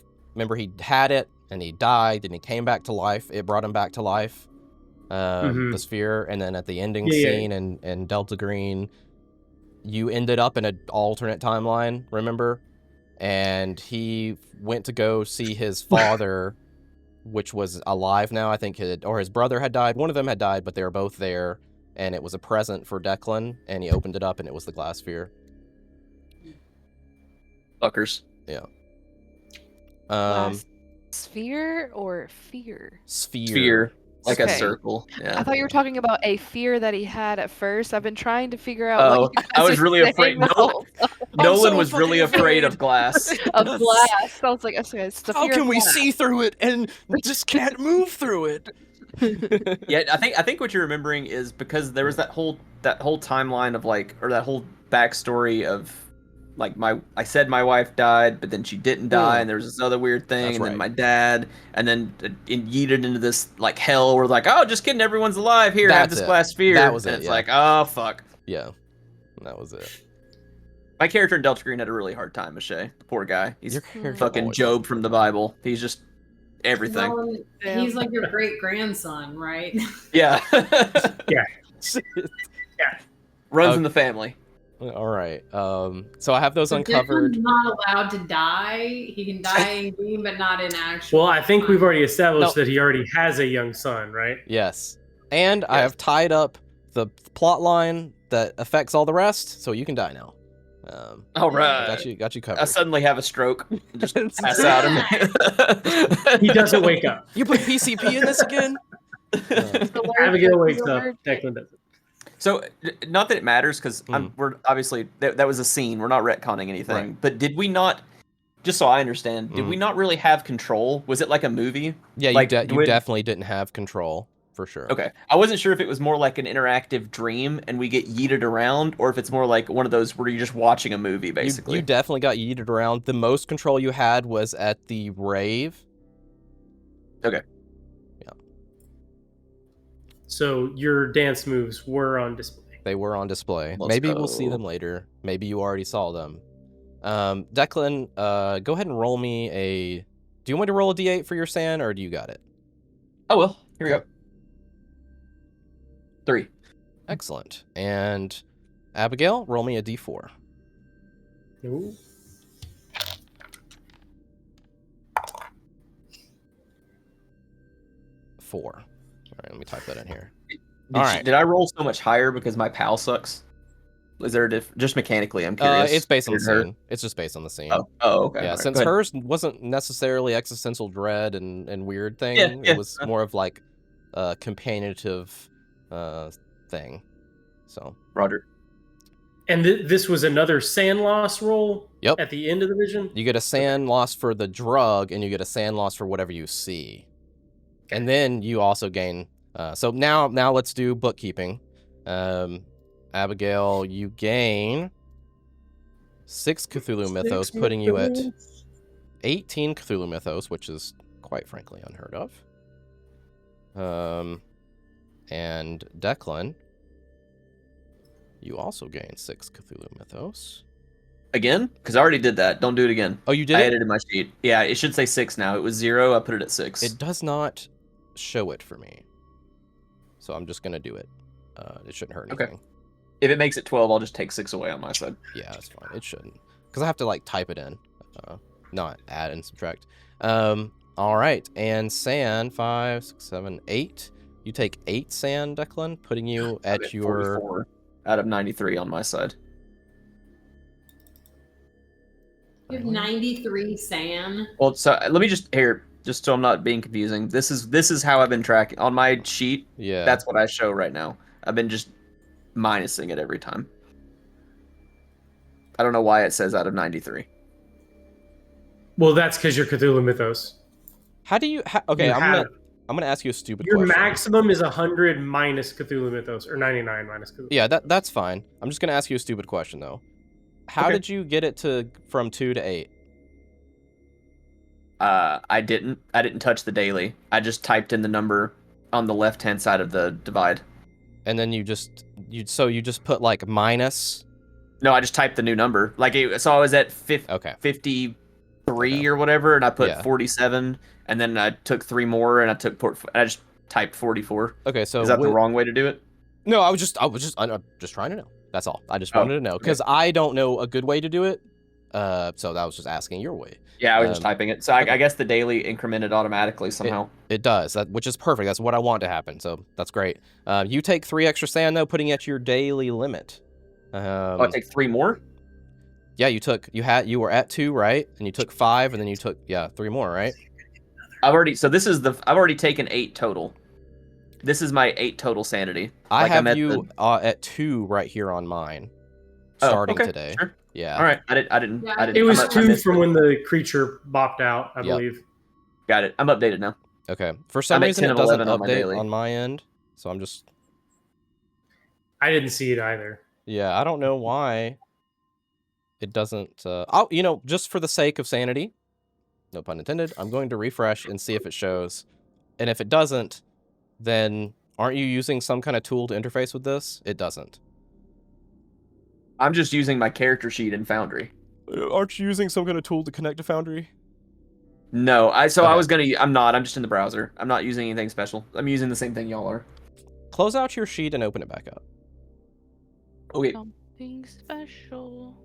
had it and he died and he came back to life. It brought him back to life, the sphere, and then at the ending scene in Delta Green, you ended up in an alternate timeline, remember? And he went to go see his father, which was alive now. I think his brother had died. One of them had died, but they were both there, and it was a present for Declan, and he opened it up, and it was the glass sphere. Fuckers. Yeah. Sphere or fear? Sphere. Like a circle. Yeah. I thought you were talking about a fear that he had at first. I've been trying to figure out what you guys I was really afraid. Nolan was really afraid of glass. Of glass. I was like, okay, it's the how fear can of we glass. see through it and just can't move through it? Yeah, I think what you're remembering is because there was that whole timeline of like, or that whole backstory of like I said my wife died, but then she didn't die, and there was this other weird thing, then my dad, and then yeeted into this like hell where like, oh, just kidding, everyone's alive here, have this glass sphere. That was and it. It's like, oh fuck. Yeah, that was it. My character in Delta Green had a really hard time, Mache. Poor guy. He's fucking Job from the Bible. He's just everything. Well, he's like your great grandson, right? Yeah. Yeah. Runs in the family. All right. So I have those uncovered. He's not allowed to die. He can die in game, but not in actual. Well, I think we've already established that he already has a young son, right? Yes. And I have tied up the plot line that affects all the rest, so you can die now. All right. Got you covered. I suddenly have a stroke. Just pass out. He doesn't wake up. You put PCP in this again? Abigail wakes up. Declan doesn't. So, not that it matters, because we're obviously that was a scene. We're not retconning anything. Right. But did we not? Just so I understand, did we not really have control? Was it like a movie? Yeah, like, you definitely didn't have control. For sure. Okay. I wasn't sure if it was more like an interactive dream and we get yeeted around, or if it's more like one of those where you're just watching a movie, basically. You definitely got yeeted around. The most control you had was at the rave. Okay. Yeah. So your dance moves were on display. They were on display. Maybe we'll see them later. Maybe you already saw them. Declan, go ahead and roll me a... Do you want me to roll a d8 for your sand, or do you got it? Oh, well. Here we go. 3. Excellent. And Abigail, roll me a d4. Ooh. 4. All right, let me type that in here. Did I roll so much higher because my pal sucks? Is there just mechanically? I'm curious. It's based on the scene. It's just based on the scene. Oh, okay. Yeah, right, since hers wasn't necessarily existential dread and weird thing, it was more of like a companionative thing. So Roger. And this was another sand loss roll. Yep. At the end of the vision. You get a sand loss for the drug, and you get a sand loss for whatever you see, and then you also gain. So now let's do bookkeeping. Abigail, you gain 6 Cthulhu Mythos, putting you at 18 Cthulhu Mythos, which is quite frankly unheard of. And Declan, you also gain 6 Cthulhu Mythos. Again? Because I already did that. Don't do it again. Oh, you did? I edited my sheet. Yeah, it should say 6 now. It was 0. I put it at 6. It does not show it for me. So I'm just going to do it. It shouldn't hurt anything. Okay. If it makes it 12, I'll just take 6 away on my side. Yeah, that's fine. It shouldn't. Because I have to, like, type it in. Not add and subtract. All right, and sand 5, 6, 7, 8. You take 8 sand, Declan, putting you at your 44 out of 93 on my side. You have 93 sand. Well, so let me just so I'm not being confusing. This is how I've been tracking on my sheet. Yeah. That's what I show right now. I've been just minusing it every time. I don't know why it says out of 93. Well, that's because you're Cthulhu Mythos. How do you? Okay, I'm gonna ask you a stupid question. Your maximum is 100 minus Cthulhu Mythos, or 99 minus Cthulhu. Yeah, that's fine. I'm just gonna ask you a stupid question though. How did you get it from 2 to 8? I didn't touch the daily. I just typed in the number on the left-hand side of the divide. And then you just put like minus. No, I just typed the new number. So I was at 53 or whatever, and I put 47, and then I took 3 more, and I just typed 44. Okay, so is that the wrong way to do it? No, I'm just trying to know. That's all. I just wanted to know because I don't know a good way to do it. So that was just asking your way. Yeah, I was just typing it. So I guess the daily incremented automatically somehow. It does, which is perfect. That's what I want to happen. So that's great. You take 3 extra sand though, putting at your daily limit. I take 3 more. Yeah, you were at 2, right? And you took 5, and then you took 3 more, right? I've already taken 8 total. This is my 8 total sanity. I have you at 2 right here on mine. Starting today. Sure. Yeah. All right. I didn't. It was 2 from when the creature bopped out, I believe. Got it. I'm updated now. Okay. For some reason, it doesn't update on my end, so I'm just. I didn't see it either. Yeah, I don't know why. It doesn't. Just for the sake of sanity, no pun intended, I'm going to refresh and see if it shows. And if it doesn't, then aren't you using some kind of tool to interface with this? It doesn't. I'm just using my character sheet in Foundry. Aren't you using some kind of tool to connect to Foundry? No, I was gonna. I'm not. I'm just in the browser. I'm not using anything special. I'm using the same thing y'all are. Close out your sheet and open it back up. Okay. Something special.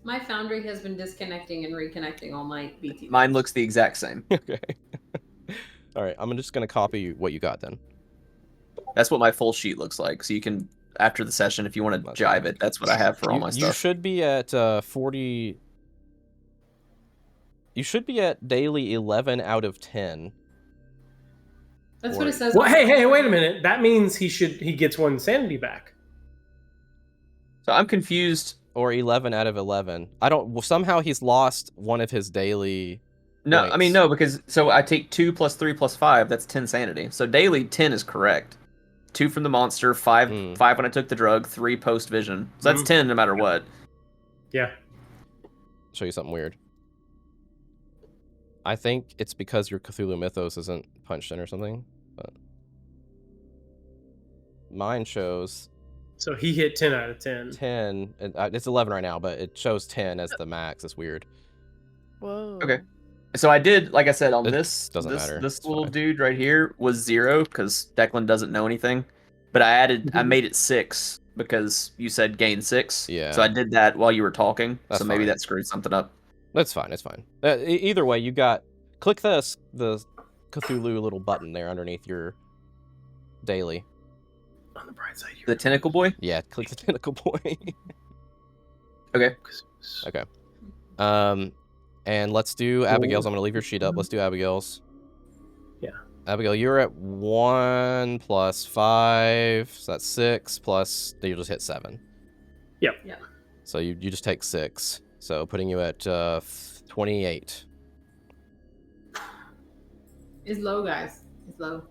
My Foundry has been disconnecting and reconnecting all night. BT. Mine looks the exact same. Okay. All right. I'm just gonna copy what you got then. That's what my full sheet looks like. So you can, after the session, if you want to jive it, that's what I have for all my stuff. You should be at 40. You should be at daily 11 out of 10. That's what it says. Well, hey, wait a minute. That means he gets 1 sanity back. So I'm confused. Or 11 out of 11. Somehow he's lost one of his daily. No, points. I mean, no, because so I take 2 plus 3 plus 5. That's 10 sanity. So daily 10 is correct. 2 from the monster, 5 when I took the drug, 3 post vision. So that's 10 no matter what. Yeah. Show you something weird. I think it's because your Cthulhu Mythos isn't punched in or something. But mine shows. So he hit 10 out of 10. 10. It's 11 right now, but it shows 10 as the max. It's weird. Whoa. Okay. So I did, like I said, on this matter. This little dude right here was 0 because Declan doesn't know anything. But I made it 6 because you said gain 6. Yeah. So I did that while you were talking. That's maybe fine. that screwed something up. That's fine. It's fine. Either way, click the Cthulhu little button there underneath your daily. On the bright side here. The tentacle boy? Yeah, click the tentacle boy. Okay. Okay. And let's do Abigail's. I'm going to leave your sheet up. Let's do Abigail's. Yeah. Abigail, you're at 1 plus 5. So that's 6 plus. You'll just hit 7. Yep. Yeah. So you just take 6. So putting you at 28. It's low, guys. It's low.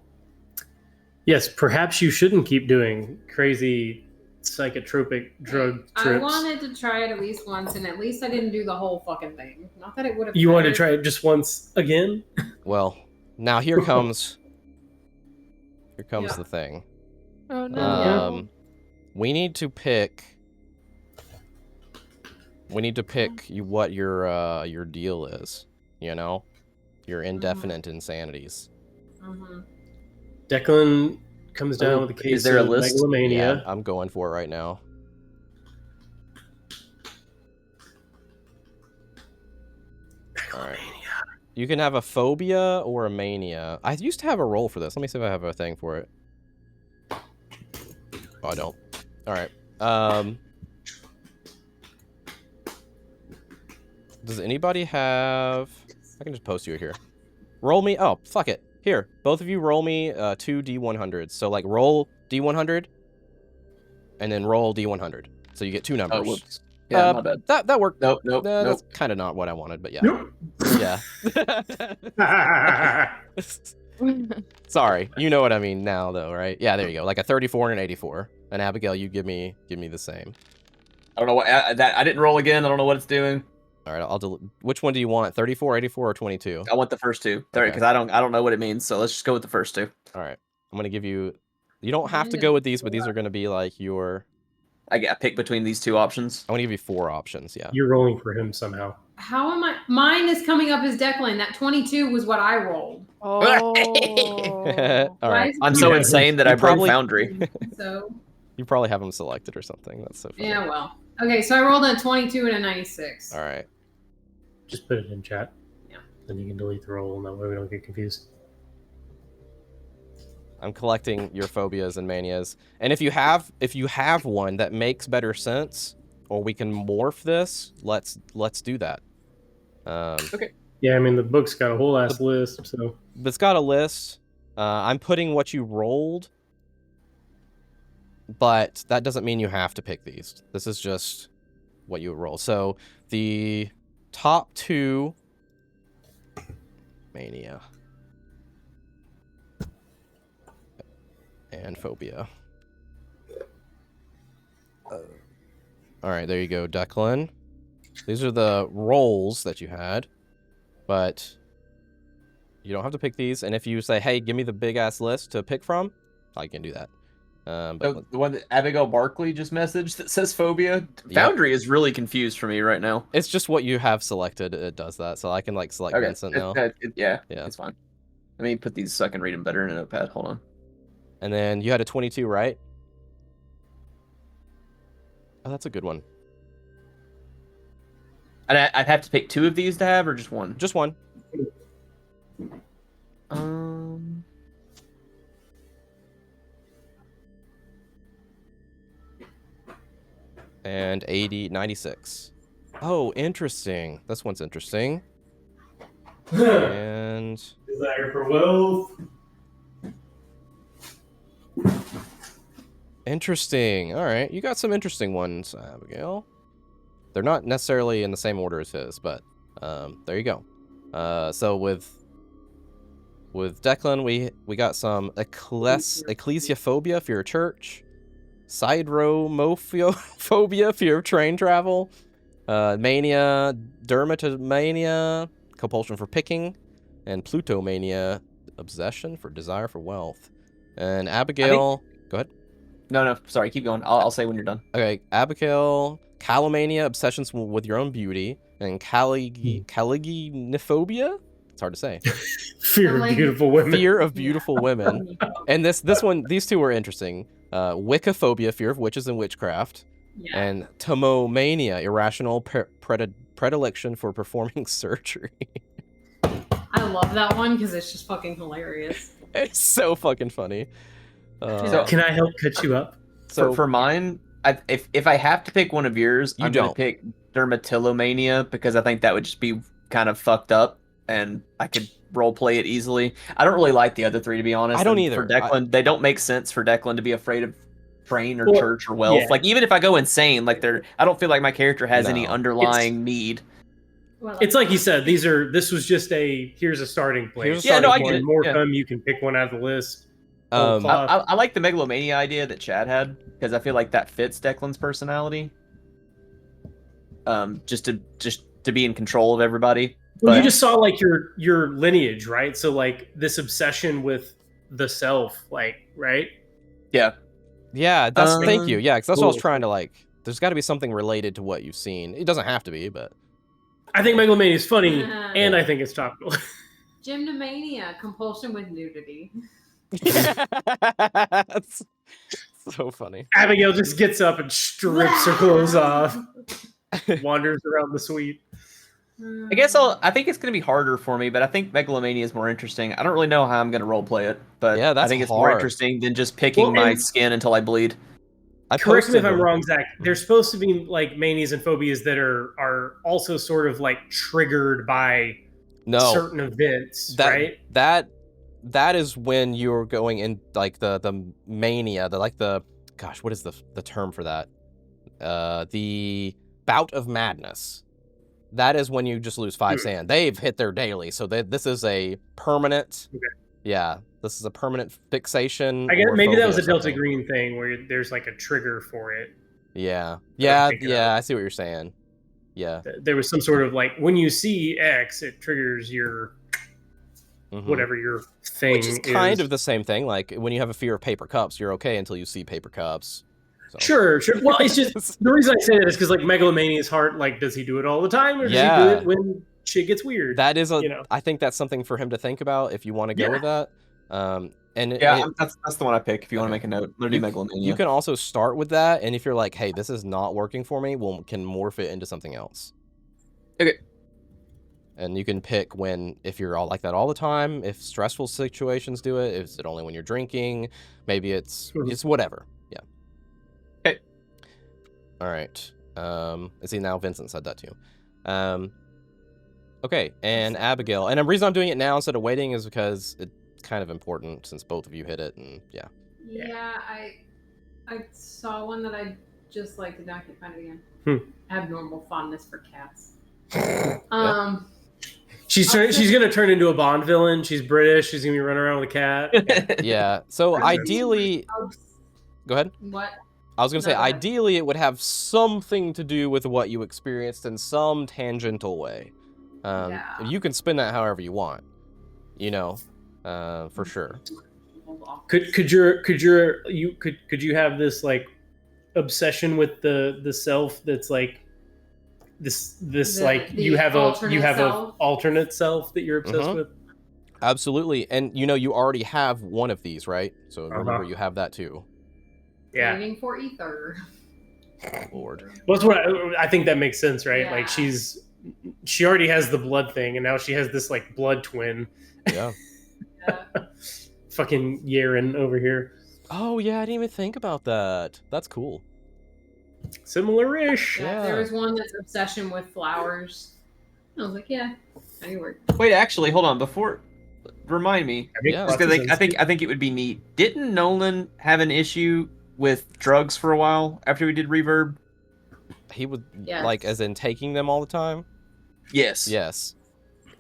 Yes, perhaps you shouldn't keep doing crazy psychotropic drug trips. I wanted to try it at least once, and at least I didn't do the whole fucking thing. Not that it would have. You wanted to try it just once again? Well, now here comes the thing. Oh no. We need to pick what your deal is. You know, your indefinite insanities. Mm-hmm. Declan comes down with a case of megalomania. Yeah, I'm going for it right now. All right. You can have a phobia or a mania. I used to have a roll for this. Let me see if I have a thing for it. Oh, I don't. All right. Does anybody have... I can just post you here. Roll me... Oh, fuck it. Here. Both of you roll me 2 D100s. So, like, roll D100 and then roll D100. So you get 2 numbers. Oh, whoops. Yeah, my bad. That worked. Nope. That's kind of not what I wanted, but yeah. Nope. Yeah. Sorry. You know what I mean now, though, right? Yeah, there you go. Like a 34 and an 84. And Abigail, you give me the same. I don't know what I didn't roll again. I don't know what it's doing. All right, I'll delete. Which one do you want? 34, 84, or 22? I want the first two. Because Okay. I don't know what it means. So let's just go with the first two. All right. I'm going to give you... You don't have to go with these, but these are going to be like your... I pick between these two options. I want to give you 4 options, yeah. You're rolling for him somehow. How am I? Mine is coming up as Declan. That 22 was what I rolled. Oh. All right. I'm so insane that I broke probably- Foundry. So, You probably have them selected or something. That's so funny. yeah, well. Okay, so I rolled a 22 and a 96. All right. Just put it in chat. Yeah. Then you can delete the roll, and that way we don't get confused. I'm collecting your phobias and manias. And if you have one that makes better sense, or we can morph this, let's do that. Okay. Yeah, I mean, the book's got a whole ass list, so... It's got a list. I'm putting what you rolled, but that doesn't mean you have to pick these. This is just what you roll. So the top 2... Mania. And phobia. All right, there you go, Declan. These are the rolls that you had, but you don't have to pick these. And if you say, "Hey, give me the big ass list to pick from," I can do that. But The one that Abigail Barkley just messaged that says phobia. Foundry is really confused for me right now. it's just what you have selected. It does that, so I can like select Vincent now. Yeah, Yeah. it's fine. Let me put these so I can read them better in a notepad. Hold on. And then you had a 22, right? Oh, that's a good one. And I'd have to pick 2 of these to have, or just one? Just one. And 96. Oh, interesting. This one's interesting. And Desire for wealth. interesting. All right, you got some interesting ones, Abigail. They're not necessarily in the same order as his, but there you go. So with Declan, we got some ecclesiophobia for your church, sideromophobia for your train travel, mania, dermatomania, compulsion for picking, and plutomania, obsession for desire for wealth. And Abigail, go ahead. No, sorry, keep going. I'll say when you're done. Okay, Abigail, calomania, obsessions with your own beauty, and caliginophobia. It's hard to say. Fear of beautiful women. Fear of beautiful women. And this one, these two were interesting. Wiccaphobia, fear of witches and witchcraft, Yeah. and tomomania, irrational predilection for performing surgery. I love that one because it's just fucking hilarious. It's so fucking funny. Can I help cut you up? So For mine, if I have to pick one of yours, I'm going to pick dermatillomania because I think that would just be kind of fucked up and I could roleplay it easily. I don't really like the other 3, to be honest. I don't And either. For Declan, they don't make sense for Declan to be afraid of train or Well, church or wealth. yeah. Like, even if I go insane, like I don't feel like my character has any No. underlying need. It's like you said, this was just here's a starting place. Here's a Yeah, no, I starting get point. it. More Yeah. come, you can pick one out of the list. I like the megalomania idea that Chad had because I feel like that fits Declan's personality. Just to be in control of everybody. Well, you But- just saw like your lineage, right? So like this obsession with the self, like, right? Yeah. Yeah, thank you. Yeah, because that's what I was Cool. trying to like. There's got to be something related to what you've seen. It doesn't have to be, but I think megalomania is funny, Yeah. and I think it's topical. Gymnomania, compulsion with nudity. That's so funny. Abigail just gets up and strips her clothes off, wanders around the suite. I guess I think it's going to be harder for me, but I think Megalomania is more interesting. I don't really know how I'm going to roleplay it, but Yeah, that's I think it's hard. more interesting than just picking my skin until I bleed. Correct me if I'm wrong, Zach. There's supposed to be like manias and phobias that are also sort of like triggered by certain events, right? That is when you're going in like the mania, gosh, what is the term for that? The bout of madness. That is when you just lose 5 sand. They've hit their daily, so this is a permanent. Okay. Yeah, this is a permanent fixation. I guess maybe that was a Delta Green thing where there's like a trigger for it. Yeah, I see what you're saying. Yeah, there was some sort of like when you see X, it triggers your whatever your thing which is kind of the same thing. Like when you have a fear of paper cups, you're okay until you see paper cups. So. Sure. Well, it's just the reason I say that is because like Megalomania is hard. Like, does he do it all the time, or does he do it when shit gets weird? That is I think that's something for him to think about if you want to go with that. That's the one I pick. If you want to make a note, I'm gonna do Megalomania. You can also start with that, and if you're like, hey, this is not working for me, can morph it into something else. Okay. And you can pick if you're all like that all the time, if stressful situations do it, is it only when you're drinking? Maybe it's whatever. Yeah. Okay. All right. See, now Vincent said that too. Okay, and Abigail. And the reason I'm doing it now instead of waiting is because it's kind of important since both of you hit it, and yeah. Yeah, I saw one that I just like did not get find it again. Abnormal fondness for cats. She's gonna turn into a Bond villain. She's British. She's gonna be running around with a cat. Yeah. So ideally, go ahead. What? I was gonna say ideally it would have something to do with what you experienced in some tangential way. You can spin that however you want. For sure. Could you have this like obsession with the self that's like this you have an alternate self that you're obsessed with? Absolutely. And you already have one of these, right? So remember you have that too. Yeah. Waiting for ether. Lord. Well, that's what I think that makes sense, right? Yeah. Like she already has the blood thing, and now she has this like blood twin. Yeah. Fucking Yaren over here. Oh yeah, I didn't even think about that. That's cool. Similar-ish. Yeah, there was one that's obsession with flowers. I was like, yeah, that could work. Wait, actually, hold on. Remind me. I think it would be neat. Didn't Nolan have an issue with drugs for a while after we did Reverb? He would like as in taking them all the time? Yes.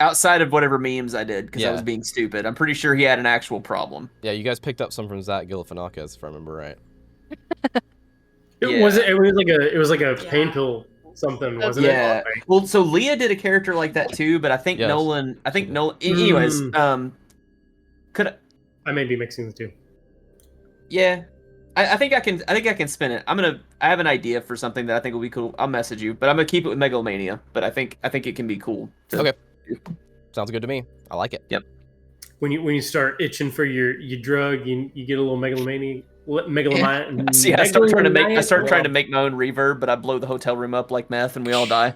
Outside of whatever memes I did, because I was being stupid. I'm pretty sure he had an actual problem. Yeah, you guys picked up some from Zach Galifianakis, if I remember right. It was like a pain pill something, wasn't it? Yeah. Well, so Leah did a character like that too, but I think Nolan. Anyways, could I may be mixing the two? Yeah, I think I can spin it. I have an idea for something that I think will be cool. I'll message you, but I'm gonna keep it with Megalomania. But I think it can be cool. Okay. Sounds good to me. I like it. Yep. When you start itching for your drug, you get a little megalomania. See, I start trying to make my own reverb, but I blow the hotel room up like meth, and we all die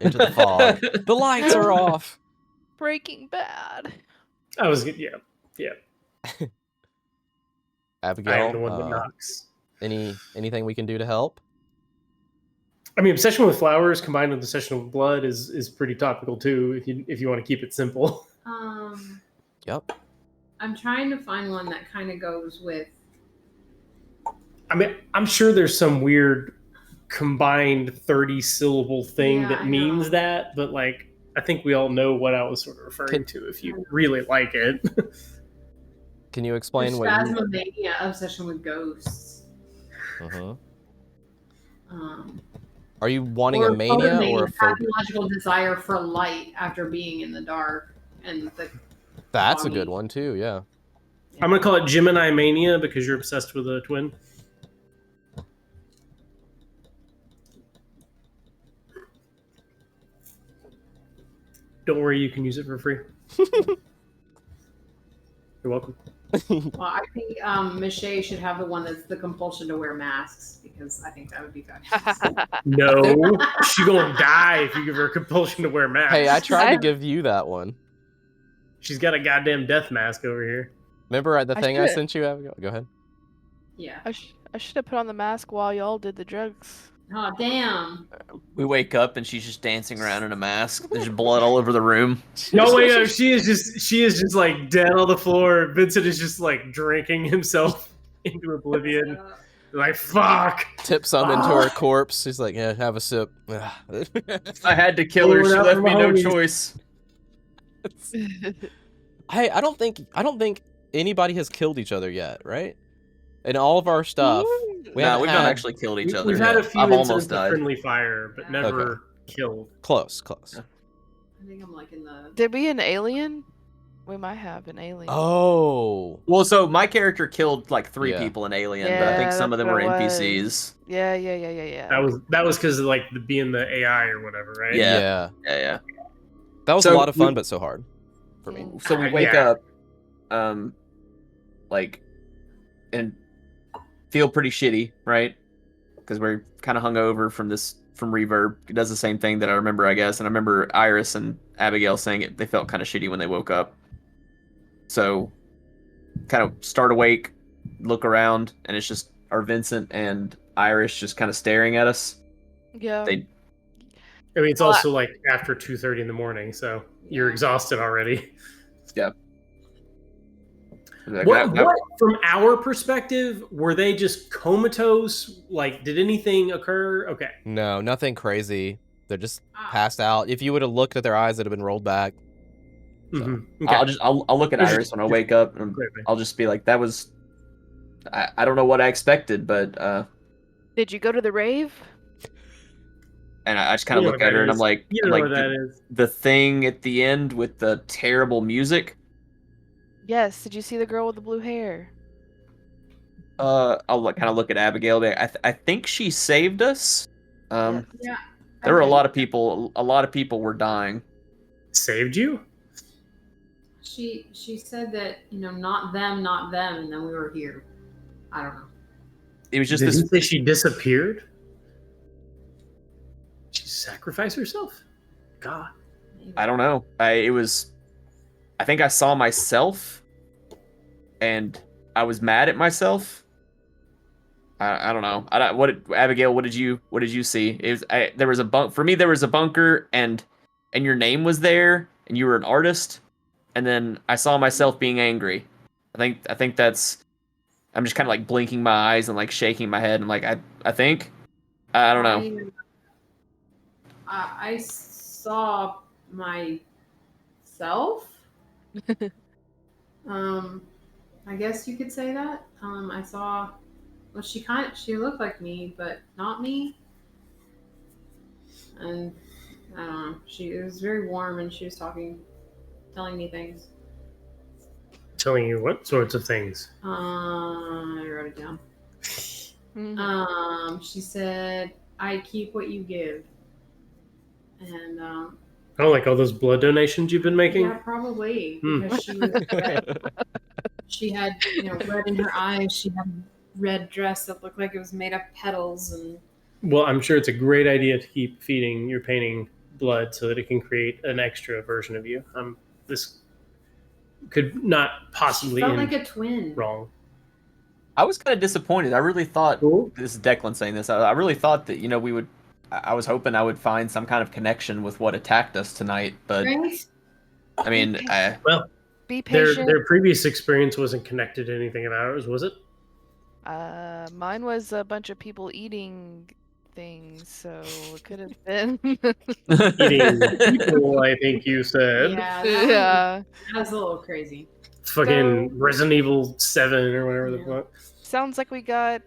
into the fog. The lights are off. Breaking Bad. I was yeah. Abigail, I am the one that knocks. Anything we can do to help? I mean, obsession with flowers combined with obsession with blood is pretty topical too. If you want to keep it simple. Yep. I'm trying to find one that kind of goes with. I mean, I'm sure there's some weird combined 30-syllable thing that means that, but like, I think we all know what I was sort of referring to. If you really like it. Can you explain what? Phasmophobia, obsession with ghosts. Are you wanting a mania or a pathological desire for light after being in the dark and the? That's a good one too. Yeah. I'm gonna call it Gemini mania because you're obsessed with a twin. Don't worry, you can use it for free. You're welcome. Well, I think Michelle should have the one that's the compulsion to wear masks, because I think that would be fabulous. No, she gonna die if you give her a compulsion to wear masks. Hey, I tried to give you that one. She's got a goddamn death mask over here. Remember the thing I sent you, Abigail? Go ahead. Yeah. I should have put on the mask while y'all did the drugs. Oh, damn. We wake up and she's just dancing around in a mask. There's blood all over the room. No, wait, no, she is just like dead on the floor. Vincent is just like drinking himself into oblivion. Like, fuck. Tips some into her corpse. She's like, yeah, have a sip. I had to kill her. She left me no choice. Hey, I don't think anybody has killed each other yet, right? In all of our stuff, we've not actually killed each other. We've had a few I've incidents almost of died. friendly fire, but never killed. Close. Yeah. I think I'm like in the. Did we an alien? We might have an alien. Oh. Well, so my character killed like 3 Yeah. people in Alien, but I think some of them were NPCs. Yeah. That was because of like being the AI or whatever, right? Yeah. That was a lot of fun, but so hard for me. So we wake up, like, and feel pretty shitty, right? Because we're kind of hungover from Reverb. It does the same thing that I remember, I guess. And I remember Iris and Abigail saying it. They felt kind of shitty when they woke up. So, kind of start awake, look around, and it's just our Vincent and Iris just kind of staring at us. Yeah. I mean, it's also like after 2:30 in the morning, so you're exhausted already. Yeah. What, from our perspective, were they just comatose? Like, did anything occur? Okay. No, nothing crazy. They're just passed out. If you would have looked at their eyes, it'd have been rolled back. So. Mm-hmm. Okay. I'll look at Iris when I wake up, and I'll just be like, that was. I don't know what I expected, but. Did you go to the rave? And I just kind of look at her, and I'm like, you know what that is. The thing at the end with the terrible music. Yes. Did you see the girl with the blue hair? I'll kind of look at Abigail. I think she saved us. Yeah. There were a lot of people. A lot of people were dying. Saved you? She said that, not them, and then we were here. I don't know. It was just Did this. you say she disappeared? She sacrificed herself? God. I don't know. I think I saw myself, and I was mad at myself. I don't know. Abigail? What did you see? There was a for me. There was a bunker, and your name was there, and you were an artist, and then I saw myself being angry. I think that's. I'm just kind of like blinking my eyes and like shaking my head, and like I think. I don't know. I saw myself. I guess you could say that. I saw. Well, she looked like me, but not me. And I don't know. It was very warm, and she was telling me things. Telling you what sorts of things? I wrote it down. Mm-hmm. She said, "I keep what you give," and Oh, like all those blood donations you've been making? yeah, probably because she had red in her eyes. She had a red dress that looked like it was made of petals, and Well, I'm sure it's a great idea to keep feeding your painting blood so that it can create an extra version of you. This could not possibly felt end like a twin. wrong. I was kind of disappointed. I really thought this is Declan saying this. I really thought that we would. I was hoping I would find some kind of connection with what attacked us tonight, but Right? I mean, Be patient. Their previous experience wasn't connected to anything of ours, was it? Mine was a bunch of people eating things, so it could have been. Eating people, I think you said. Yeah, Yeah. that was a little crazy. Fucking Resident Evil 7 or whatever the fuck. Sounds like we got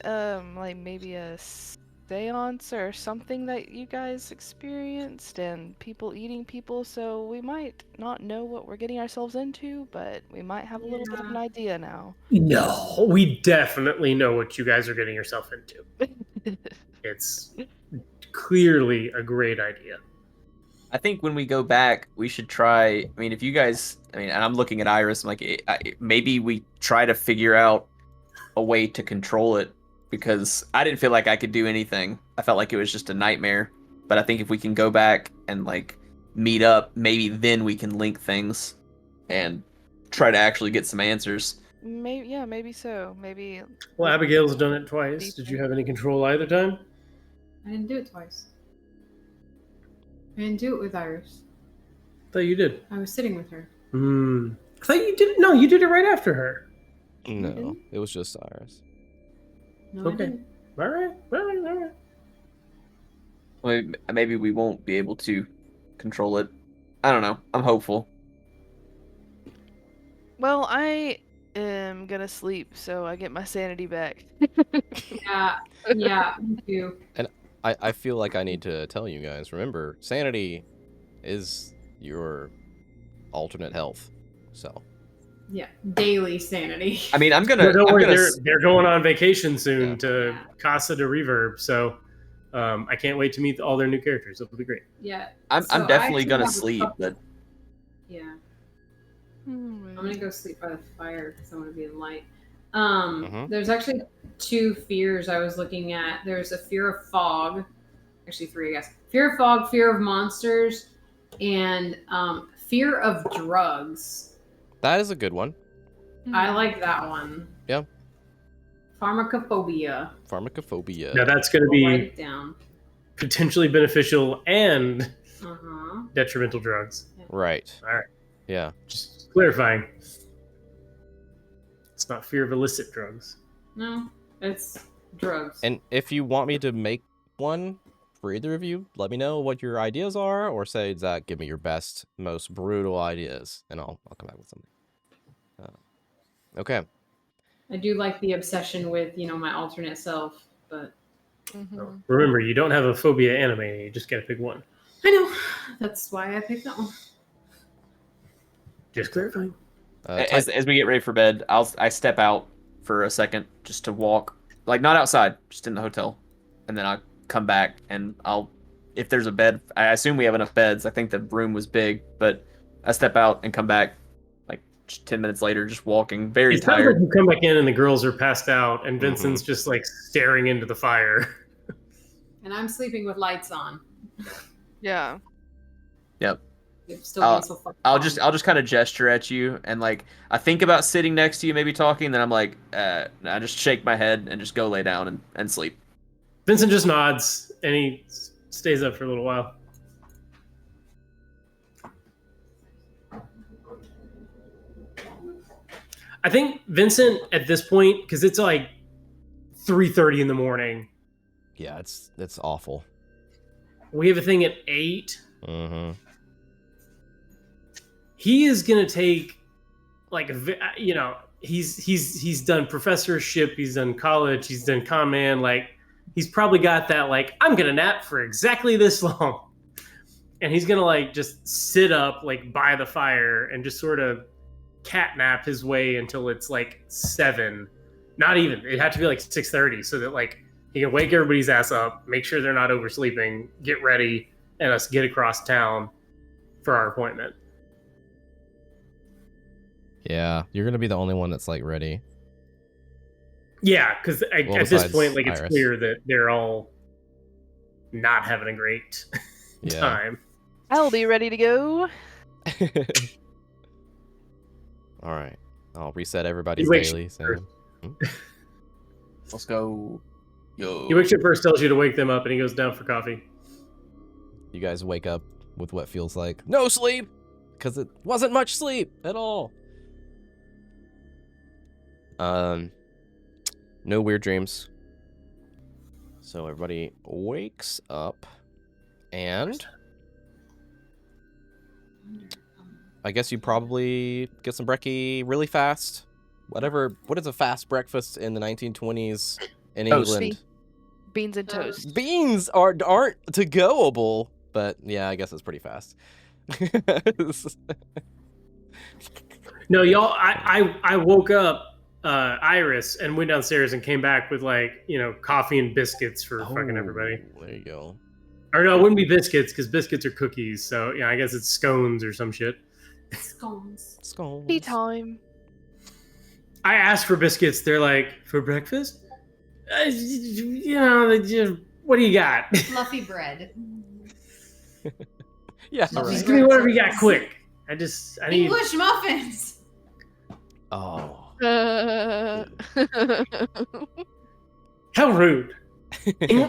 like maybe a seance or something that you guys experienced, and people eating people, so we might not know what we're getting ourselves into, but we might have a little bit of an idea now. No, we definitely know what you guys are getting yourself into. It's clearly a great idea. I think when we go back, we should try. I mean, if you guys, and I'm looking at Iris, I'm like, maybe we try to figure out a way to control it, because I didn't feel like I could do anything. I felt like it was just a nightmare. But I think if we can go back and like meet up, maybe then we can link things and try to actually get some answers. Maybe so. Maybe. Well, Abigail's done it twice. Did you have any control either time? I didn't do it twice. I didn't do it with Iris. I thought you did. I was sitting with her. I thought you did. No, you did it right after her. No, it was just Iris. No, I Okay. didn't. All right. Well, maybe we won't be able to control it. I don't know. I'm hopeful. Well, I am gonna sleep, so I get my sanity back. Yeah, me too. And I feel like I need to tell you guys, remember, sanity is your alternate health. So. Yeah, daily sanity. I mean, I'm gonna. Don't worry, I'm gonna they're going on vacation soon Yeah. to Casa de Reverb, so I can't wait to meet all their new characters. It'll be great. Yeah. I'm So I definitely actually gonna have a sleep, couple- but Yeah. Hmm. I'm gonna go sleep by the fire because I want to be in light. Mhm. There's actually 2 fears I was looking at. There's a fear of fog, actually 3, I guess. Fear of fog, fear of monsters, and fear of drugs. That is a good one. I like that one. Yeah. Pharmacophobia. Pharmacophobia. Now that's going to I'll be write it down. potentially beneficial and Uh-huh. detrimental drugs. Right. All right. Yeah. Just clarifying. It's not fear of illicit drugs. No, it's drugs. And if you want me to make one for either of you, let me know what your ideas are, or say, Zach, give me your best, most brutal ideas, and I'll come back with something. Okay. I do like the obsession with, my alternate self, but Mhm. Remember, you don't have a phobia anime. You just got to pick one. I know. That's why I picked that one. Just clarifying. as we get ready for bed, I step out for a second just to walk, like not outside, just in the hotel, and then I'll come back and if there's a bed, I assume we have enough beds. I think the room was big, but I step out and come back like just 10 minutes later, just walking, very It sounds tired. like you come back in and the girls are passed out, and Vincent's just like staring into the fire. And I'm sleeping with lights on. Yeah. Yep. It's still being so fucking I'll calm. just kind of gesture at you, and like I think about sitting next to you, maybe talking. Then I'm like, I just shake my head and just go lay down and sleep. Vincent just nods and he stays up for a little while. I think Vincent at this point, because it's like 3:30 in the morning. Yeah, it's awful. We have a thing at 8. Mm-hmm. He is gonna take he's done professorship, he's done college, he's done command, he's probably got that I'm gonna nap for exactly this long, and he's gonna just sit up by the fire and just sort of cat nap his way until it's 7. Not even, it had to be 6:30 so that he can wake everybody's ass up, make sure they're not oversleeping, get ready, and us get across town for our appointment. Yeah, you're gonna be the only one that's ready. Yeah, because at this besides point, it's Iris. clear that they're all not having a great Yeah. time. I'll be ready to go. All right, I'll reset everybody's wakes daily. up So. first. Let's go. Yo. He wakes up first, tells you to wake them up, and he goes down for coffee. You guys wake up with what feels like no sleep, because it wasn't much sleep at all. No weird dreams. So everybody wakes up, and I guess you probably get some brekkie really fast. What is a fast breakfast in the 1920s in Toast. England? Beans and toast. Beans aren't to goable, but yeah, I guess it's pretty fast. No, y'all. I woke up Iris and went downstairs and came back with coffee and biscuits for fucking everybody. There you go. Or no, it wouldn't be biscuits because biscuits are cookies. So yeah, I guess it's scones or some shit. Scones. Tea time. I asked for biscuits. They're like, for breakfast? You know, what do you got? Fluffy bread. Yeah, Just give me whatever you got quick. I need English muffins. Oh. How rude.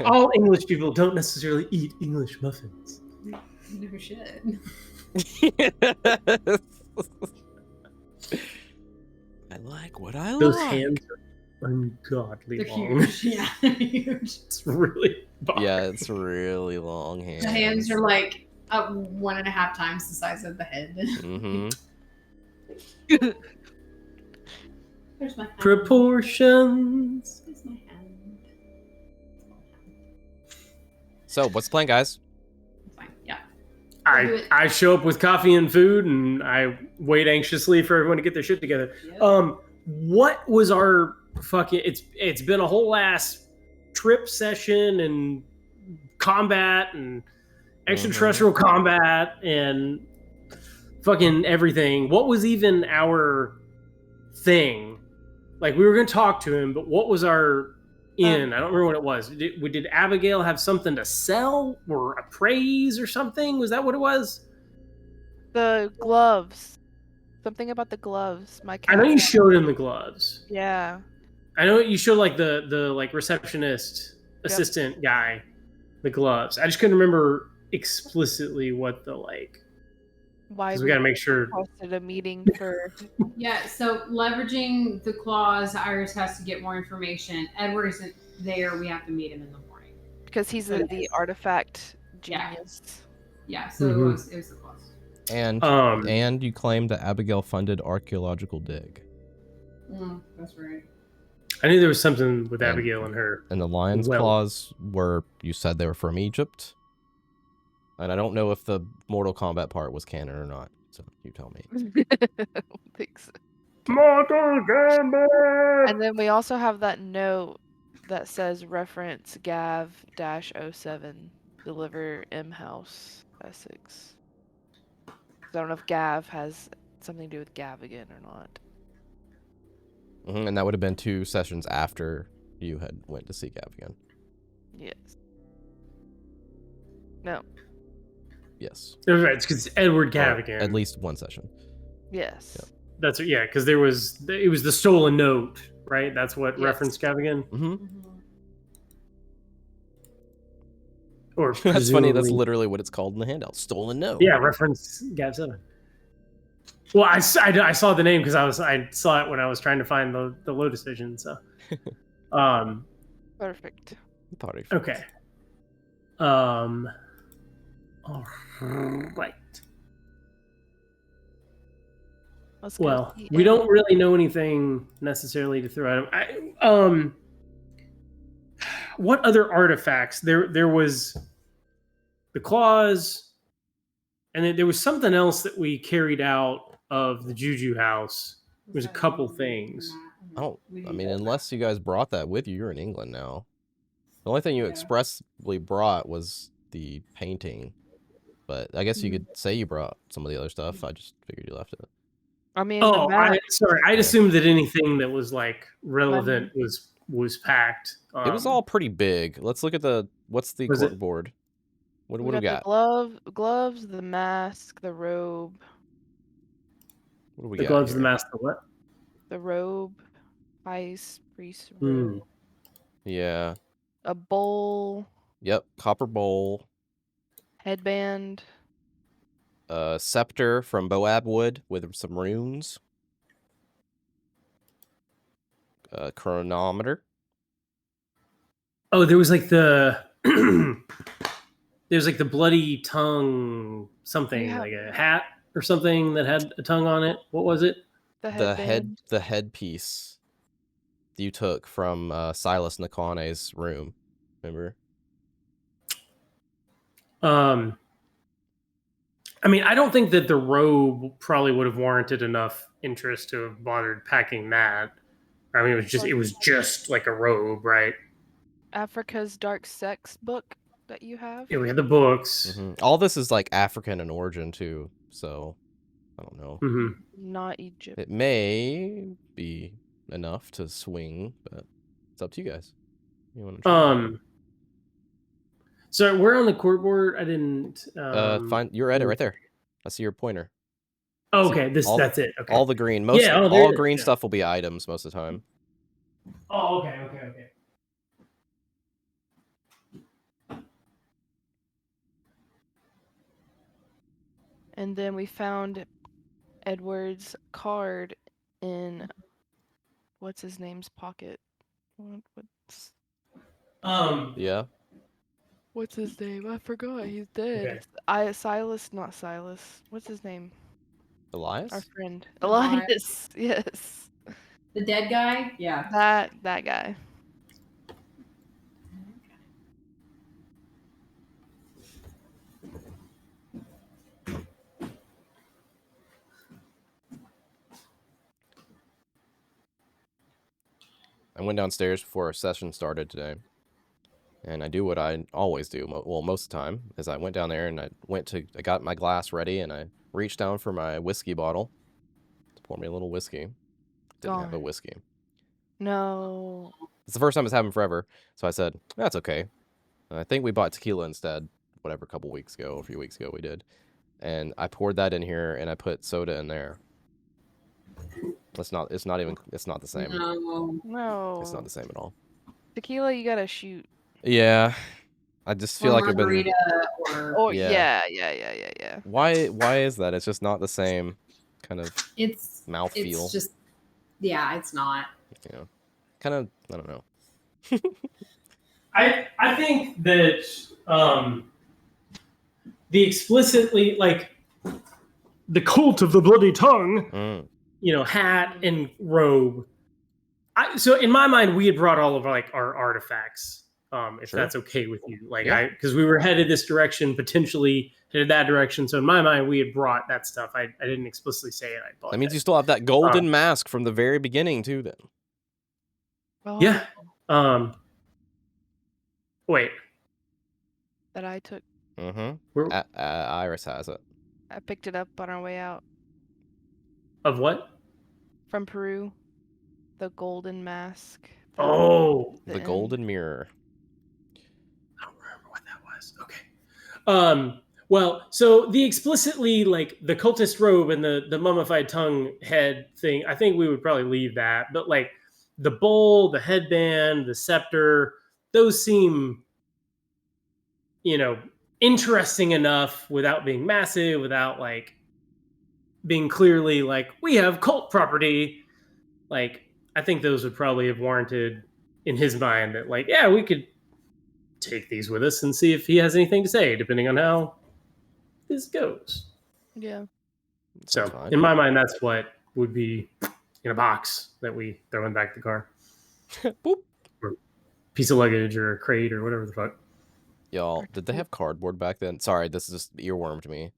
All English people don't necessarily eat English muffins. You never should. I like what I Those like. hands are ungodly They're long. huge. Yeah, they're huge. It's really bothering. Yeah, it's really long hands. The hands are like up 1.5 times the size of the head. Mm-hmm. There's my hand. Proportions. There's my hand. So, what's the plan, guys? Fine. Yeah. We'll do I it. show up with coffee and food, and I wait anxiously for everyone to get their shit together. Yep. What was our fucking? It's been a whole ass trip session and combat and extraterrestrial combat and fucking everything. What was even our thing? Like, we were gonna talk to him, but what was our in? I don't remember what it was. Did Abigail have something to sell or appraise or something? Was that what it was? The gloves. Something about the gloves. My cat. I know you showed him the gloves. Yeah. I know you showed like the like receptionist assistant guy the gloves. I just couldn't remember explicitly what the like. Why We got to make sure. Requested a meeting for. Yeah, so leveraging the claws, Iris has to get more information. Edward isn't there. We have to meet him in the morning. Because he's the artifact genius. Yeah, so it was the claws. And you claimed that Abigail funded archaeological dig. That's right. I knew there was something with Abigail and her. And the lion's claws were, you said they were from Egypt. And I don't know if the Mortal Kombat part was canon or not. So you tell me. I don't think so. Mortal Kombat! And then we also have that note that says reference Gav-07, deliver M-House, Essex. I don't know if Gav has something to do with Gavigan or not. And that would have been 2 sessions after you had went to see Gavigan. Yes. No. Yes. Right, it's because Edward Gavigan. At least 1 session. Yes. Yep. That's because it was the stolen note, right? That's what referenced Gavigan. Or that's funny. That's literally what it's called in the handout. Stolen note. Yeah, reference Gav7. Well, I saw the name because I saw it when I was trying to find the Lotus Vision. So, Perfect. Okay. All right. Well, we don't really know anything necessarily to throw at him. What other artifacts? There was the claws, and then there was something else that we carried out of the Juju house. There's a couple things. I mean, unless you guys brought that with you, you're in England now. The only thing you expressly brought was the painting. But I guess you could say you brought some of the other stuff. I just figured you left it. I mean, sorry. I'd assumed that anything that was like relevant was packed. It was all pretty big. Let's look at what's the corkboard? What do we got? The gloves, the mask, the robe. What do we got? The gloves, here? The mask, the what? The robe, ice priest robe. Yeah. A bowl. Yep, copper bowl. Headband. Scepter from Boab wood with some runes. Chronometer. Oh, there was like there's like the bloody tongue something, like a hat or something that had a tongue on it. What was it? The headpiece you took from Silas Nakane's room. Remember? I mean, I don't think that the robe probably would have warranted enough interest to have bothered packing that. I mean, it was just like a robe, right? Africa's Dark Sex book that you have. Yeah, we had the books. All this is like African in origin too, so I don't know. Not Egypt. It may be enough to swing, but it's up to you guys. You want to So we're on the corkboard. I didn't find you're at it right there. I see your pointer. Oh, okay, that's it. Okay. All the green. All green stuff will be items most of the time. Oh, okay. And then we found Edward's card in what's his name's pocket. Yeah. What's his name? I forgot. He's dead. Okay. Silas, not Silas. What's his name? Elias? Our friend. Elias. Yes. The dead guy? Yeah. That guy. I went downstairs before our session started today. And I do what I always do. Well, most of the time is I went down there and I got my glass ready and I reached down for my whiskey bottle to pour me a little whiskey. Didn't have a whiskey. No. It's the first time it's happened forever. So I said, that's okay. And I think we bought tequila instead, whatever, a few weeks ago we did. And I poured that in here and I put soda in there. It's not the same. No. It's not the same at all. Tequila, you gotta shoot. Yeah. I just feel like I've been... Yeah. Why is that? It's just not the same kind of mouthfeel. It's just, yeah, it's not. You know, kind of, I don't know. I think that the explicitly, like, the cult of the bloody tongue, hat and robe. So in my mind, we had brought all of our artifacts. If that's okay with you, because we were headed this direction, potentially headed that direction. So in my mind, we had brought that stuff. I didn't explicitly say it. That means you still have that golden mask from the very beginning too, then. Oh. Yeah. Wait. That I took. Iris has it. I picked it up on our way out. Of what? From Peru. The golden mask. The golden mirror. I don't remember what that was. Okay. Well, so the explicitly, like, the cultist robe and the mummified tongue head thing, I think we would probably leave that. But, like, the bowl, the headband, the scepter, those seem, interesting enough without being massive, without, like, being clearly, like, we have cult property. Like, I think those would probably have warranted in his mind that, like, yeah, we could take these with us and see if he has anything to say, depending on how this goes. Yeah. So in my mind, that's what would be in a box that we throw in the back of the car. Boop. Or piece of luggage or a crate or whatever the fuck. Y'all, did they have cardboard back then? Sorry, this just earwormed me.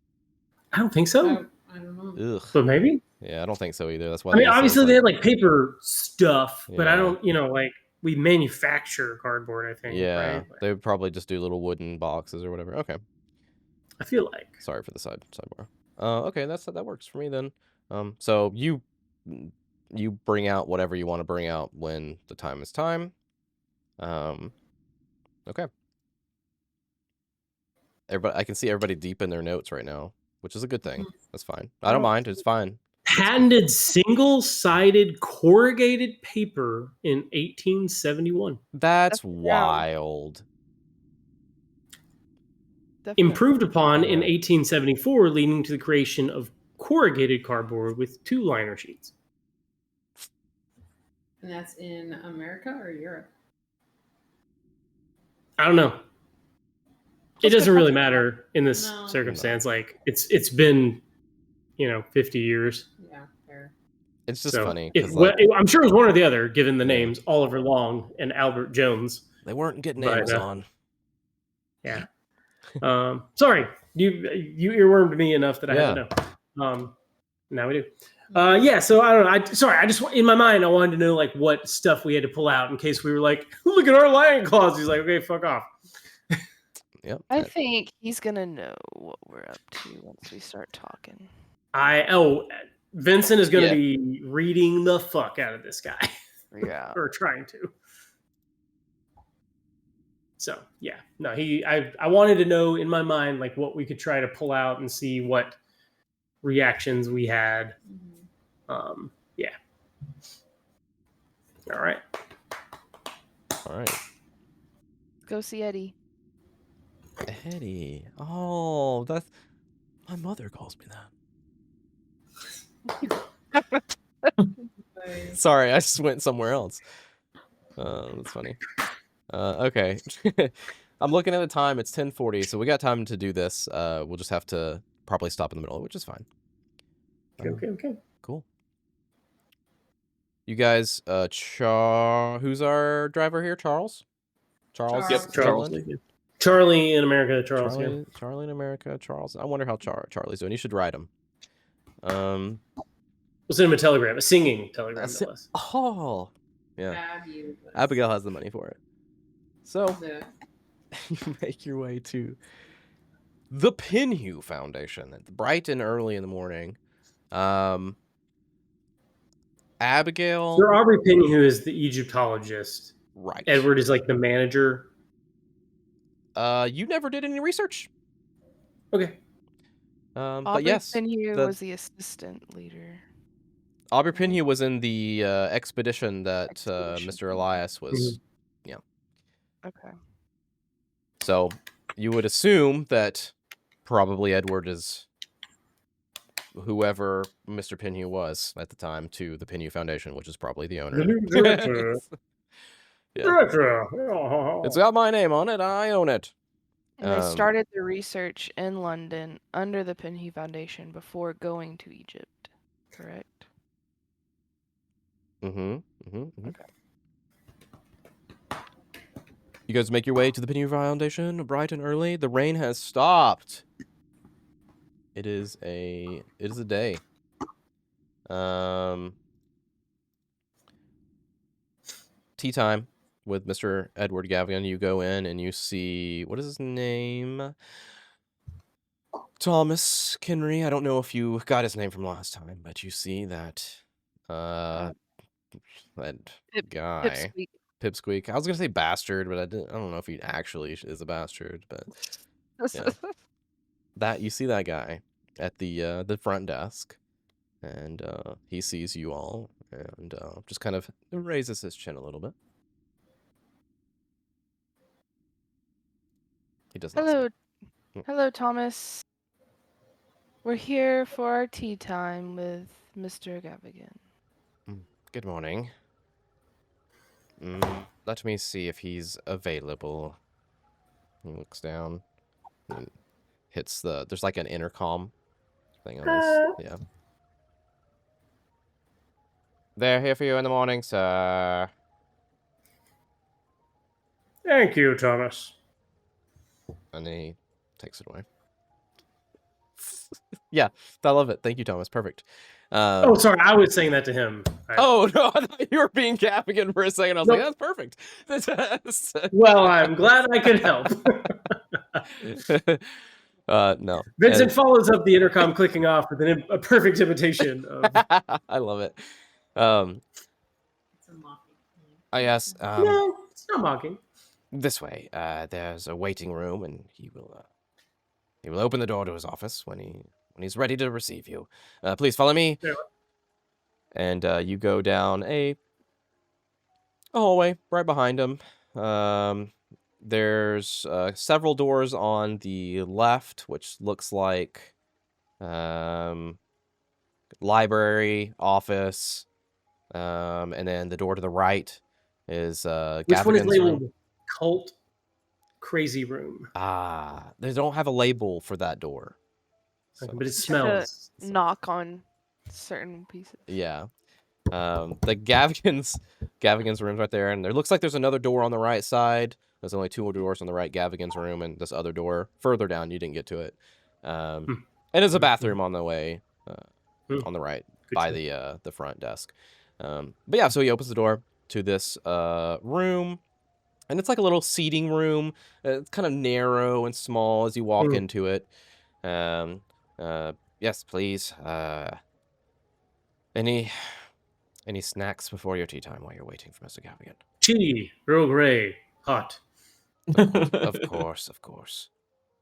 I don't think so. I don't know. Ugh. But maybe. Yeah, I don't think so either. That's why. I mean, obviously they had like paper stuff, but I Yeah. don't, like we manufacture cardboard, I think. Yeah, right? they would probably just do little wooden boxes or whatever. Okay. I feel like. Sorry for the sidebar. Okay, that works for me then. So you bring out whatever you want to bring out when the time is time. Okay. Everybody, I can see everybody deep in their notes right now, which is a good thing. That's fine. I don't mind. It's fine. Patented single-sided corrugated paper in 1871. That's wild. Definitely. Improved upon in 1874, leading to the creation of corrugated cardboard with 2 liner sheets. And that's in America or Europe? I don't know. It doesn't really matter in this circumstance. Like it's been, 50 years. Yeah, fair. It's just funny. I'm sure it was one or the other, given the names Oliver Long and Albert Jones. They weren't getting Amazon. Yeah. Sorry, you earwormed me enough that I had to know. Now we do. So I don't know. I just in my mind I wanted to know like what stuff we had to pull out in case we were like, look at our lion claws. He's like, okay, fuck off. Yep. I think he's gonna know what we're up to once we start talking. Vincent is going to be reading the fuck out of this guy. Yeah. Or trying to. So yeah, no, I wanted to know in my mind like what we could try to pull out and see what reactions we had. Yeah. All right. Go see Eddie. Eddie. Oh, that's my mother calls me that. Sorry, I just went somewhere else. That's funny. Okay. I'm looking at the time. It's 10:40, so we got time to do this. We'll just have to probably stop in the middle, which is fine. Okay. Cool. You guys, who's our driver here? Charles? Charles. Yep, Charles. Charlie in America, Charles. Charlie in America, Charles. I wonder how Charlie's doing. You should ride him. We'll send him a telegram, a singing telegram, no less. Oh, yeah. Abigail has the money for it. So, you make your way to the Pinhue Foundation, bright and early in the morning. Abigail. Sir Aubrey Pinhue is the Egyptologist. Right. Edward is like the manager. You never did any research. Okay. But yes, Pinhue was the assistant leader. Aubrey Pinhue was in the expedition that Mr. Elias was. Yeah. Okay. So you would assume that probably Edward is whoever Mr. Pinhue was at the time to the Pinhue Foundation, which is probably the owner. It's got my name on it. I own it. And they started the research in London under the Pinhue Foundation before going to Egypt, correct? Okay. You guys make your way to the Pinhue Foundation bright and early. The rain has stopped. It is a day. Tea time with Mr. Edward Gavigan. You go in and you see, what is his name? Thomas Kinry. I don't know if you got his name from last time, but you see that that guy. Pipsqueak. I was gonna say bastard, but I don't know if he actually is a bastard, but yeah. That you see that guy at the front desk, and he sees you all, and just kind of raises his chin a little bit. He does not. Hello, Thomas. We're here for our tea time with Mr. Gavigan. Good morning. Let me see if he's available. He looks down and hits there's like an intercom thing on this. Yeah. They're here for you in the morning, sir. Thank you, Thomas. And he takes it away. Yeah, I love it. Thank you, Thomas. Perfect. Sorry, I was saying that to him. Oh, no, I thought you were being Gavigan for a second. I was like, that's perfect. Well, I'm glad I could help. No. Vincent follows up the intercom clicking off with a perfect imitation of... I love it. Yes. No, it's not mocking. This way. There's a waiting room, and he will open the door to his office when he's ready to receive you. Please follow me. Yeah. And you go down a hallway right behind him. There's several doors on the left, which looks like library, office, and then the door to the right is which one is Gavigan's labeled room. Cult Crazy Room? They don't have a label for that door. So. But it smells. Knock on certain pieces. Yeah. The Gavigan's room's right there, and there looks like there's another door on the right side. There's only two more doors on the right, Gavigan's room, and this other door further down. You didn't get to it. And there's a bathroom on the way, on the right, by the front desk. But yeah, so he opens the door to this room. And it's like a little seating room. It's kind of narrow and small as you walk into it. Yes, please. Any snacks before your tea time while you're waiting for Mr. Gavigan? Tea, Earl Grey, hot. Of course.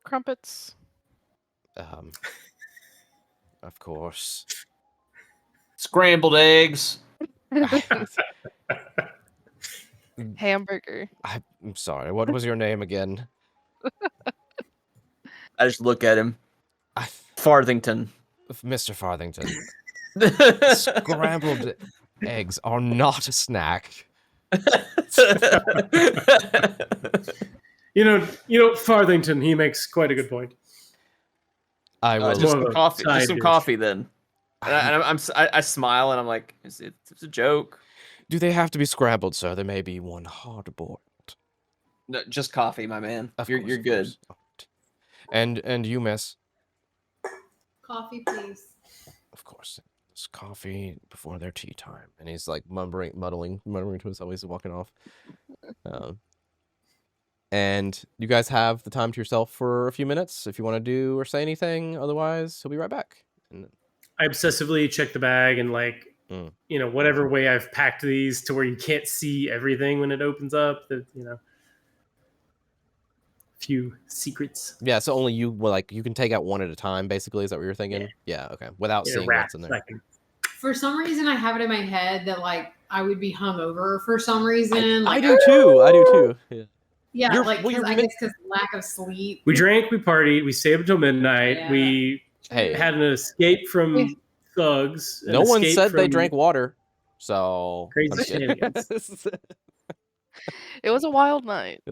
Crumpets. Of course. Scrambled eggs. Hamburger. I'm sorry. What was your name again? I just look at him. Farthington. Mr. Farthington. Scrambled eggs are not a snack. You know, Farthington, he makes quite a good point. I will just some coffee. Just some coffee then. And I smile and I'm like, it's a joke. Do they have to be scrambled, sir? There may be one hard-boiled. No, just coffee, my man. Of You're course. good. And you, miss? Coffee, please. Of course. It's coffee before their tea time. And he's like muttering to himself. He's walking off. And you guys have the time to yourself for a few minutes if you want to do or say anything. Otherwise, he'll be right back. And I obsessively check the bag and whatever way I've packed these to where you can't see everything when it opens up. Few secrets. Yeah, so only you you can take out one at a time. Basically, is that what you're thinking? Yeah. Okay. Without seeing what's in there. For some reason, I have it in my head that I would be hungover for some reason. I do too. Yeah. Yeah, I guess because lack of sleep. We drank, we partied, we stayed up until midnight. Yeah. We had an escape from thugs. No one said they drank water, so crazy shenanigans. It was a wild night.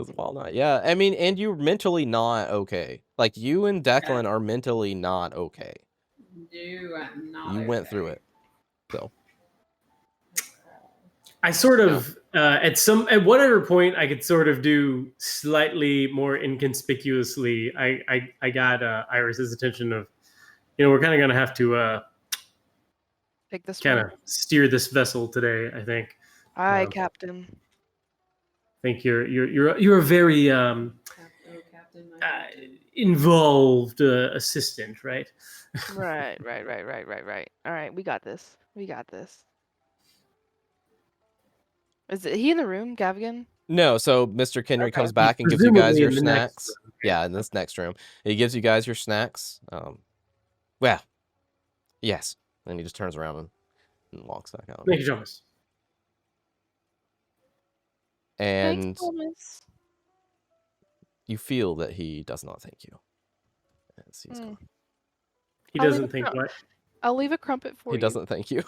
Yeah, I mean, and you're mentally not okay. Like you and Declan are mentally not okay. You went through it, so. I sort of at whatever point I could sort of do slightly more inconspicuously. I got Iris's attention of, we're kind of gonna have to take this kind of steer this vessel today. I think. Aye, Captain. I think you're a very involved assistant, right? Right. All right, we got this. Is he in the room, Gavigan? No, so Mr. Kenry comes back and gives you guys your snacks. Yeah, in this next room. He gives you guys your snacks. Well, yes. And he just turns around and walks back out. Thank you, Thomas. And thanks, Thomas. You feel that he does not thank you. As he's gone. He doesn't think what? I'll leave a crumpet for you. He doesn't thank you.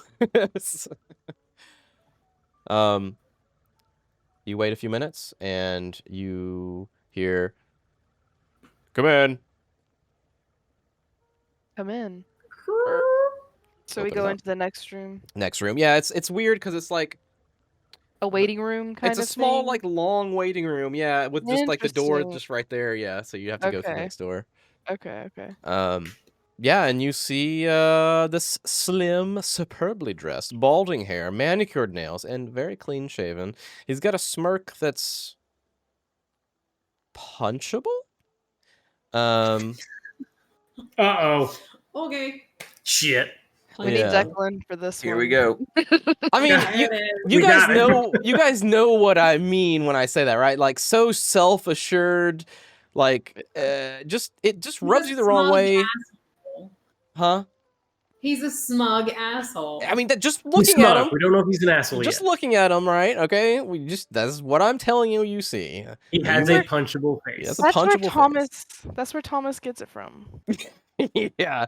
You wait a few minutes, and you hear, "Come in." Come in. So we go into the next room. Next room. Yeah, it's weird because it's like a waiting room kind of thing. It's a small, long waiting room. Yeah, with just the door just right there. Yeah, so you have to go through next door. Okay. Yeah, and you see this slim, superbly dressed, balding hair, manicured nails, and very clean shaven. He's got a smirk that's punchable. Uh-oh. Okay. Shit. We need Declan for this Here we go. I mean, you guys know what I mean when I say that, right? Like, so self-assured, it just rubs you the wrong way. Asshole. Huh? He's a smug asshole. I mean, just looking at him. We don't know if he's an asshole just yet. Looking at him, right? Okay, that's what I'm telling you. You see, he has a punchable face. That's where Thomas gets it from. Yeah.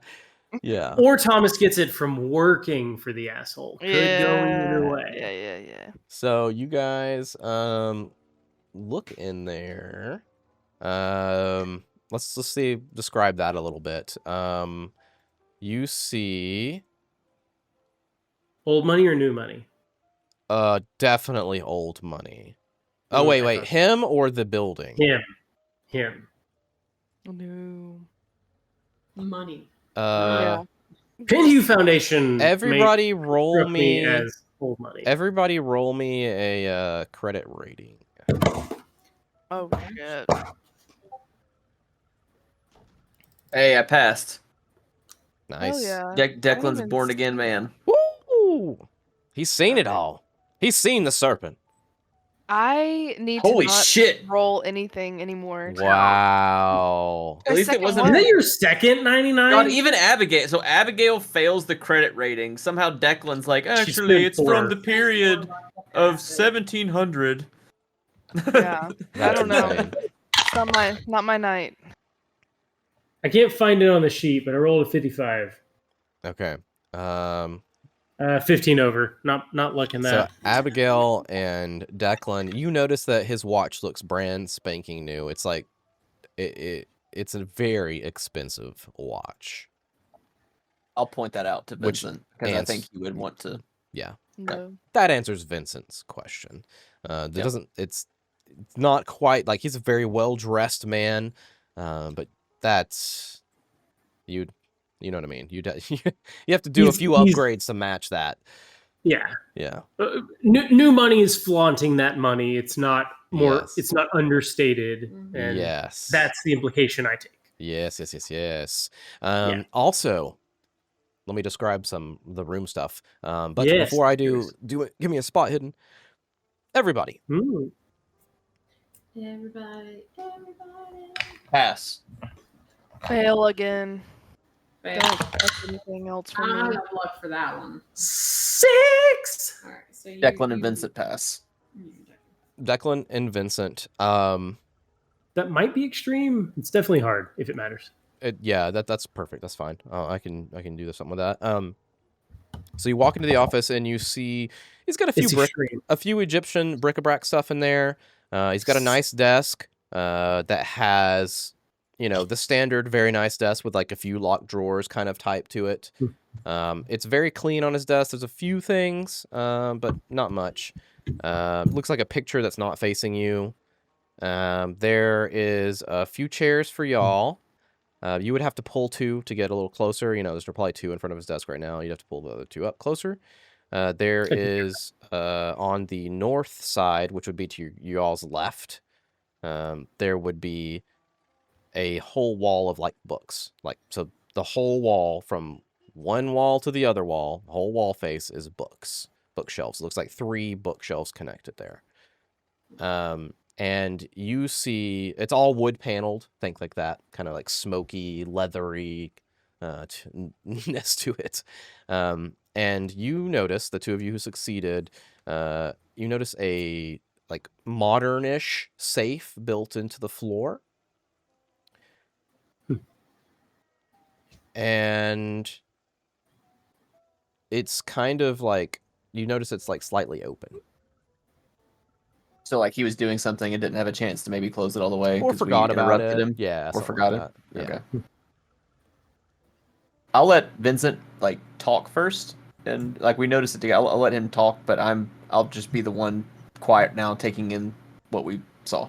Or Thomas gets it from working for the asshole. Could go either way. Yeah. So you guys, look in there. Let's see. Describe that a little bit. You see old money or new money? Definitely old money. Oh, wait. Him or the building? Him. No. Money. Pinhue Foundation. Everybody roll me as old money. Everybody roll me a credit rating. Oh shit. Hey, I passed. Nice. Oh yeah. Declan's a born again man. Woo! He's seen it all. He's seen the serpent. I need Holy to not shit. roll anything anymore. Wow. At least it wasn't. Isn't that your second 99? God, even Abigail. So Abigail fails the credit rating. Somehow Declan's like, actually, it's from the period of 1700. Yeah. I don't know. Insane. It's not my night. I can't find it on the sheet, but I rolled a 55. Okay. 15 over. Not looking that. So Abigail and Declan, you notice that his watch looks brand spanking new. It's like it's a very expensive watch. I'll point that out to Vincent because I think he would want to. Yeah. No. That answers Vincent's question. It's not quite like he's a very well dressed man, but that's you know what I mean. You have to do a few upgrades to match that. Yeah. Yeah. New money is flaunting that money. It's not more. Yes. It's not understated. And yes. that's the implication I take. Yes. Also, let me describe some of the room stuff. But before I do it, give me a spot hidden. Everybody. Ooh. Everybody. Pass. Fail again. Fail. Don't expect anything else I from don't me. have luck for that one. 6. All right, so Declan and Vincent pass. Declan and Vincent. That might be extreme. It's definitely hard if it matters. That's perfect. That's fine. I can do something with that. So you walk into the office and you see he's got a few Egyptian bric-a-brac stuff in there. He's got a nice desk that has, the standard very nice desk with like a few locked drawers kind of type to it. It's very clean on his desk. There's a few things, but not much. Looks like a picture that's not facing you. There is a few chairs for y'all. You would have to pull 2 to get a little closer. There's probably 2 in front of his desk right now. You'd have to pull the other 2 up closer. There is on the north side, which would be to y'all's left, there would be a whole wall of like books. So the whole wall from one wall to the other wall, the whole wall face is bookshelves. It looks like 3 bookshelves connected there. And you see it's all wood paneled, think like that, kind of like smoky, leathery ness to it. And you notice, the 2 of you who succeeded, you notice a like modern-ish safe built into the floor. And it's kind of like, you notice it's like slightly open. So like he was doing something and didn't have a chance to maybe close it all the way. Or forgot about it. Him. Yeah. Or forgot like it. Yeah. Okay. I'll let Vincent like talk first, and like we noticed it together. I'll let him talk, but I'll just be the one quiet now, taking in what we saw.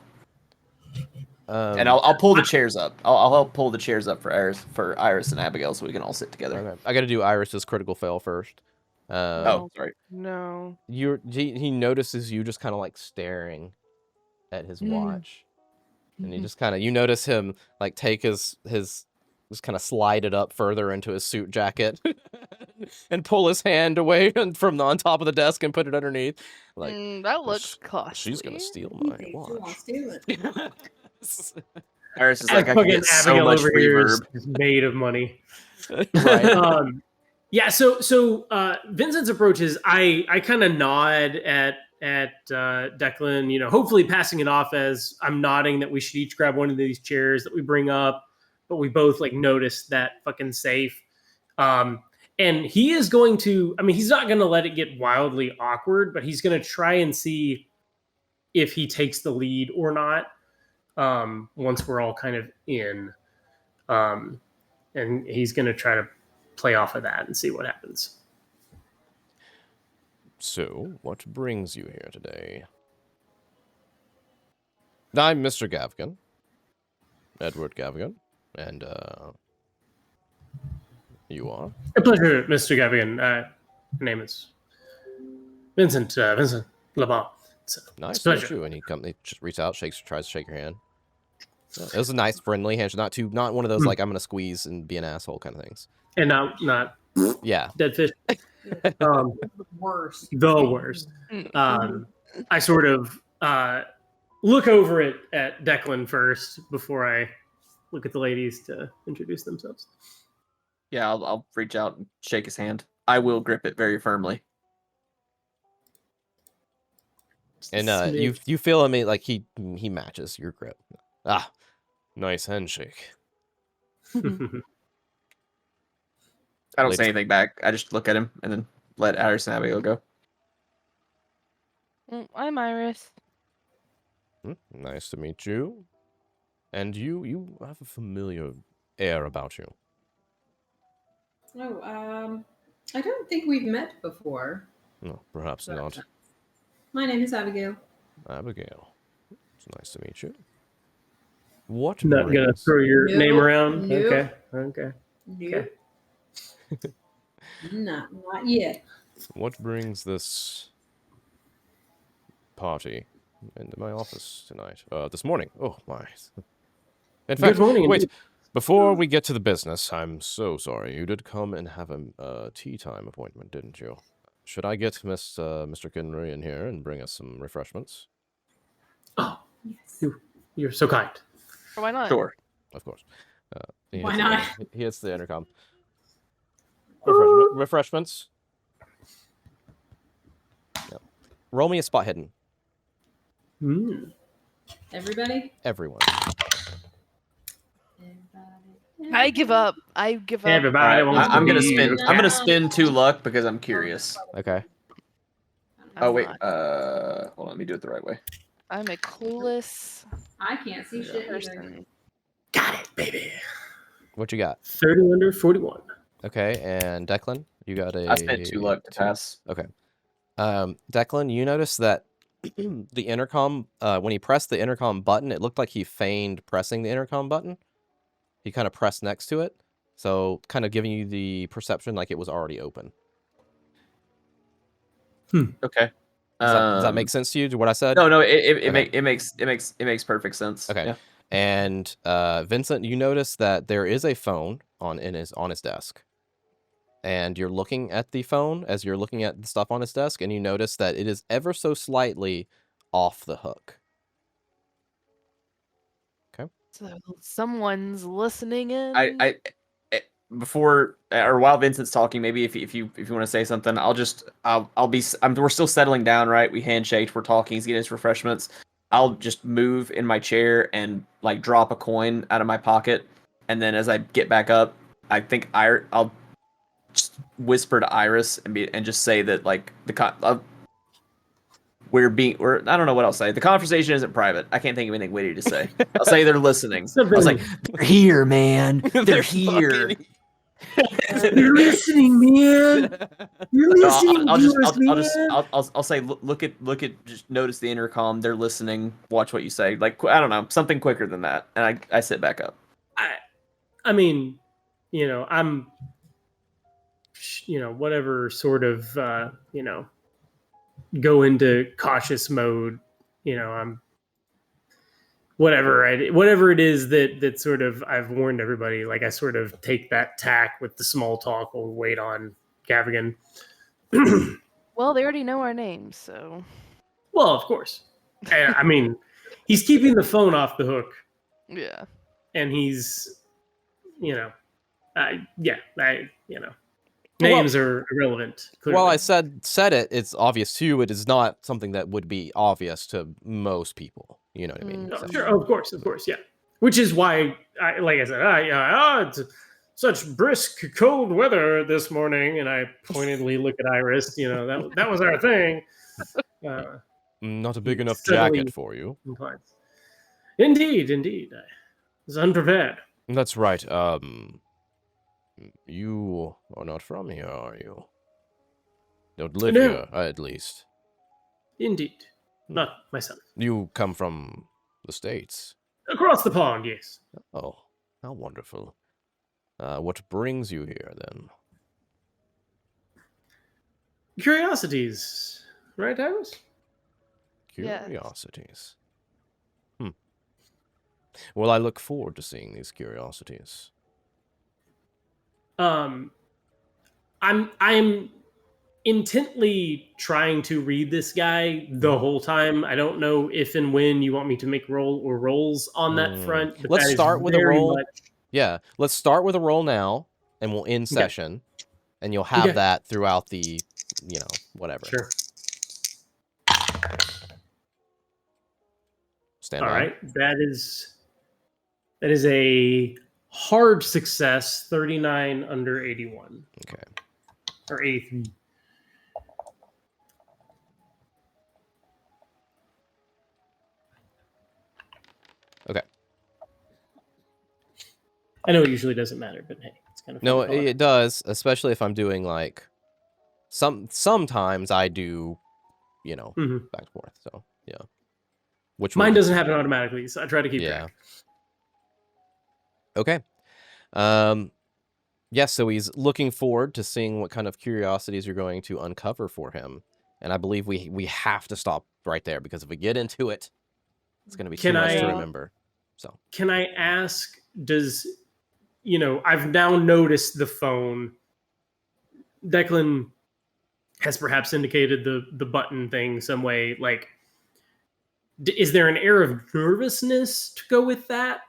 And I'll pull the chairs up. I'll help pull the chairs up for Iris and Abigail, so we can all sit together. Okay. I got to do Iris's critical fail first. Sorry. No. He notices you just kind of like staring at his watch, and he just kind of, you notice him like take his just kind of slide it up further into his suit jacket and pull his hand away from on top of the desk and put it underneath. Like that looks costly. She's gonna steal my watch. Iris is like, I can get so much reverb. Is made of money. Right. Yeah. So Vincent's approach is I kind of nod at Declan, hopefully passing it off as I'm nodding that we should each grab one of these chairs that we bring up, but we both like notice that fucking safe. And he is going to, he's not going to let it get wildly awkward, but he's going to try and see if he takes the lead or not. Once we're all kind of in, and he's going to try to play off of that and see what happens. So, what brings you here today? I'm Mr. Gavigan, Edward Gavigan, and you are? A pleasure, Mr. Gavigan. My name is Vincent LeBon. So, Nice it's a pleasure. to meet you. And he just reaches out, tries to shake your hand. Yeah, it was a nice, friendly handshake. Not one of those like I'm gonna squeeze and be an asshole kind of things. And not Yeah, dead fish. The worst. The worst. I sort of look over at Declan first before I look at the ladies to introduce themselves. Yeah, I'll reach out and shake his hand. I will grip it very firmly. and you feel him like he matches your grip. Ah, nice handshake. I don't say anything back. I just look at him and then let Iris and Abigail go. I'm Iris. Nice to meet you. And you have a familiar air about you. Oh, I don't think we've met before. No, perhaps not. My name is Abigail. Abigail. It's nice to meet you. What Not brings... gonna throw your name around? Nope. Okay. Nope. Not yet. What brings this party into my office tonight? This morning. Oh, my. In fact, Good morning. wait. Before we get to the business, I'm so sorry. You did come and have a tea time appointment, didn't you? Should I get Mr. Kinry in here and bring us some refreshments? Oh, Yes. you're so kind. Why not? Sure. Of course. Why not? He hits the intercom. Refreshments. Yep. Roll me a spot hidden. Everybody? Everyone. I give up. Everybody Right, wants I'm to gonna be spin. here. I'm gonna spin 2 luck because I'm curious. Okay. Oh wait. Hold on. Let me do it the right way. I'm a clueless I can't see shit either. person. Got it, baby. What you got? 30 under 41. Okay, and Declan, you got a... I spent 2 luck to pass. Okay. Declan, you notice that the intercom, when he pressed the intercom button, it looked like he feigned pressing the intercom button. He kind of pressed next to it, so kind of giving you the perception like it was already open. Okay. Does that make sense to you? To what I said? No. It Okay. makes perfect sense. Okay. Yeah. And Vincent, you notice that there is a phone on his desk. And you're looking at the phone as you're looking at the stuff on his desk, and you notice that it is ever so slightly off the hook. Okay. So someone's listening in. I before or while Vincent's talking, maybe if you want to say something, we're still settling down, right? We handshaked, we're talking, he's getting his refreshments. I'll just move in my chair and like drop a coin out of my pocket, and then as I get back up, I think I'll just whisper to Iris and just say that like we're I don't know what I'll say. The conversation isn't private. I can't think of anything witty to say. I'll say they're listening. I was like, they're here, man. They're here. You're listening, man. You're listening. I'll say, look at, just notice the intercom. They're listening. Watch what you say. Like, I don't know, something quicker than that. And I sit back up. I mean, I'm, whatever sort of, go into cautious mode. I'm whatever it is that sort of I've warned everybody. Like I sort of take that tack with the small talk while we wait on Gavigan. Well, they already know our names, so. Well, of course. I mean, he's keeping the phone off the hook. Yeah. And he's, names are irrelevant. Clearly. Well, I said it. It's obvious to you. It is not something that would be obvious to most people. You know what I mean? No, sure, of course, yeah. Which is why, like I said, it's such brisk, cold weather this morning, and I pointedly look at Iris. That was our thing. Not a big enough jacket for you. Indeed, I was unprepared. That's right. You are not from here, are you? Don't live here, at least. Indeed. Not myself. You come from the States? Across the pond, yes. Oh, how wonderful. What brings you here, then? Curiosities, right, Iris? Curiosities. Well, I look forward to seeing these curiosities. I'm intently trying to read this guy the whole time. I don't know if and when you want me to make rolls on that front. But let's start with a roll. Much... Yeah, let's start with a roll now, and we'll end session, and you'll have that throughout the, whatever. Sure. Stand All by. right, that is a hard success. 39 under 81. Okay. Or 83. Okay. I know it usually doesn't matter, but hey, it's kind of fun. No, it does, especially if I'm doing like sometimes I do, back and forth. So yeah. Which mine doesn't happen automatically, so I try to keep track. Okay. So he's looking forward to seeing what kind of curiosities you're going to uncover for him. And I believe we have to stop right there, because if we get into it, it's going to be too much to remember. So can I ask, does, I've now noticed the phone. Declan has perhaps indicated the button thing some way. Like, is there an air of nervousness to go with that,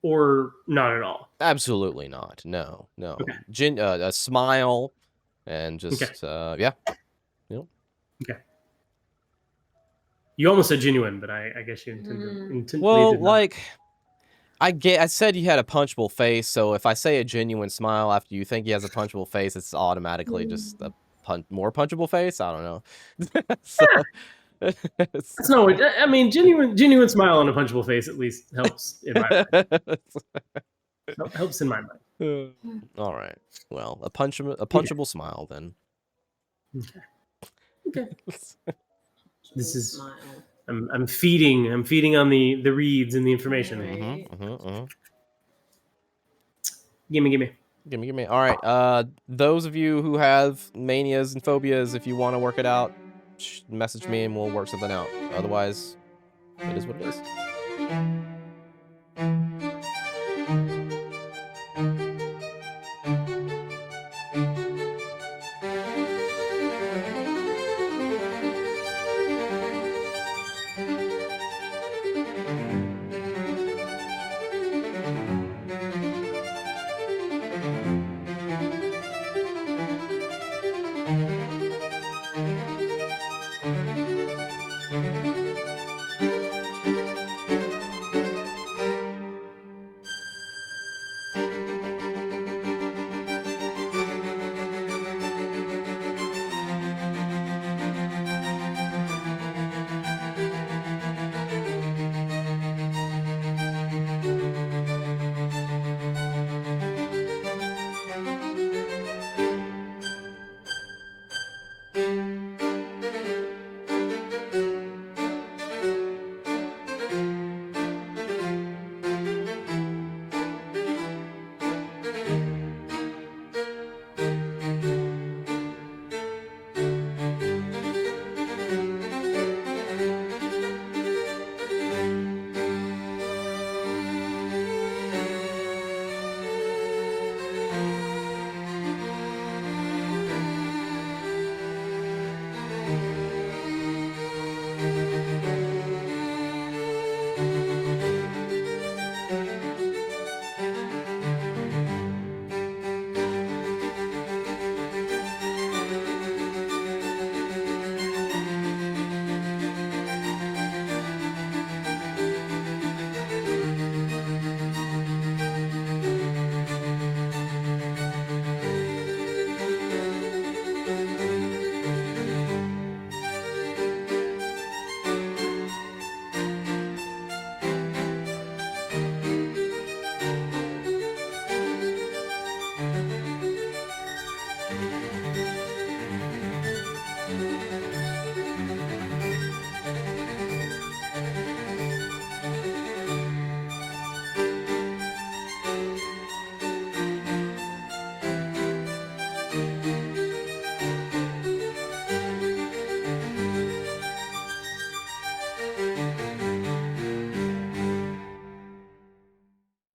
or not at all? Absolutely not. No. Okay. A smile, and just Okay. You almost said genuine, but I guess you intended. Well, like, I said you had a punchable face, so if I say a genuine smile after you think he has a punchable face, it's automatically just a more punchable face. I don't know. That's not what I mean. Genuine smile on a punchable face at least helps in my mind. Helps in my mind. All right. Well, a punchable smile then. Okay. This is. I'm feeding on the reads and the information. Gimme. All right. Those of you who have manias and phobias, if you want to work it out, message me and we'll work something out. Otherwise, it is what it is.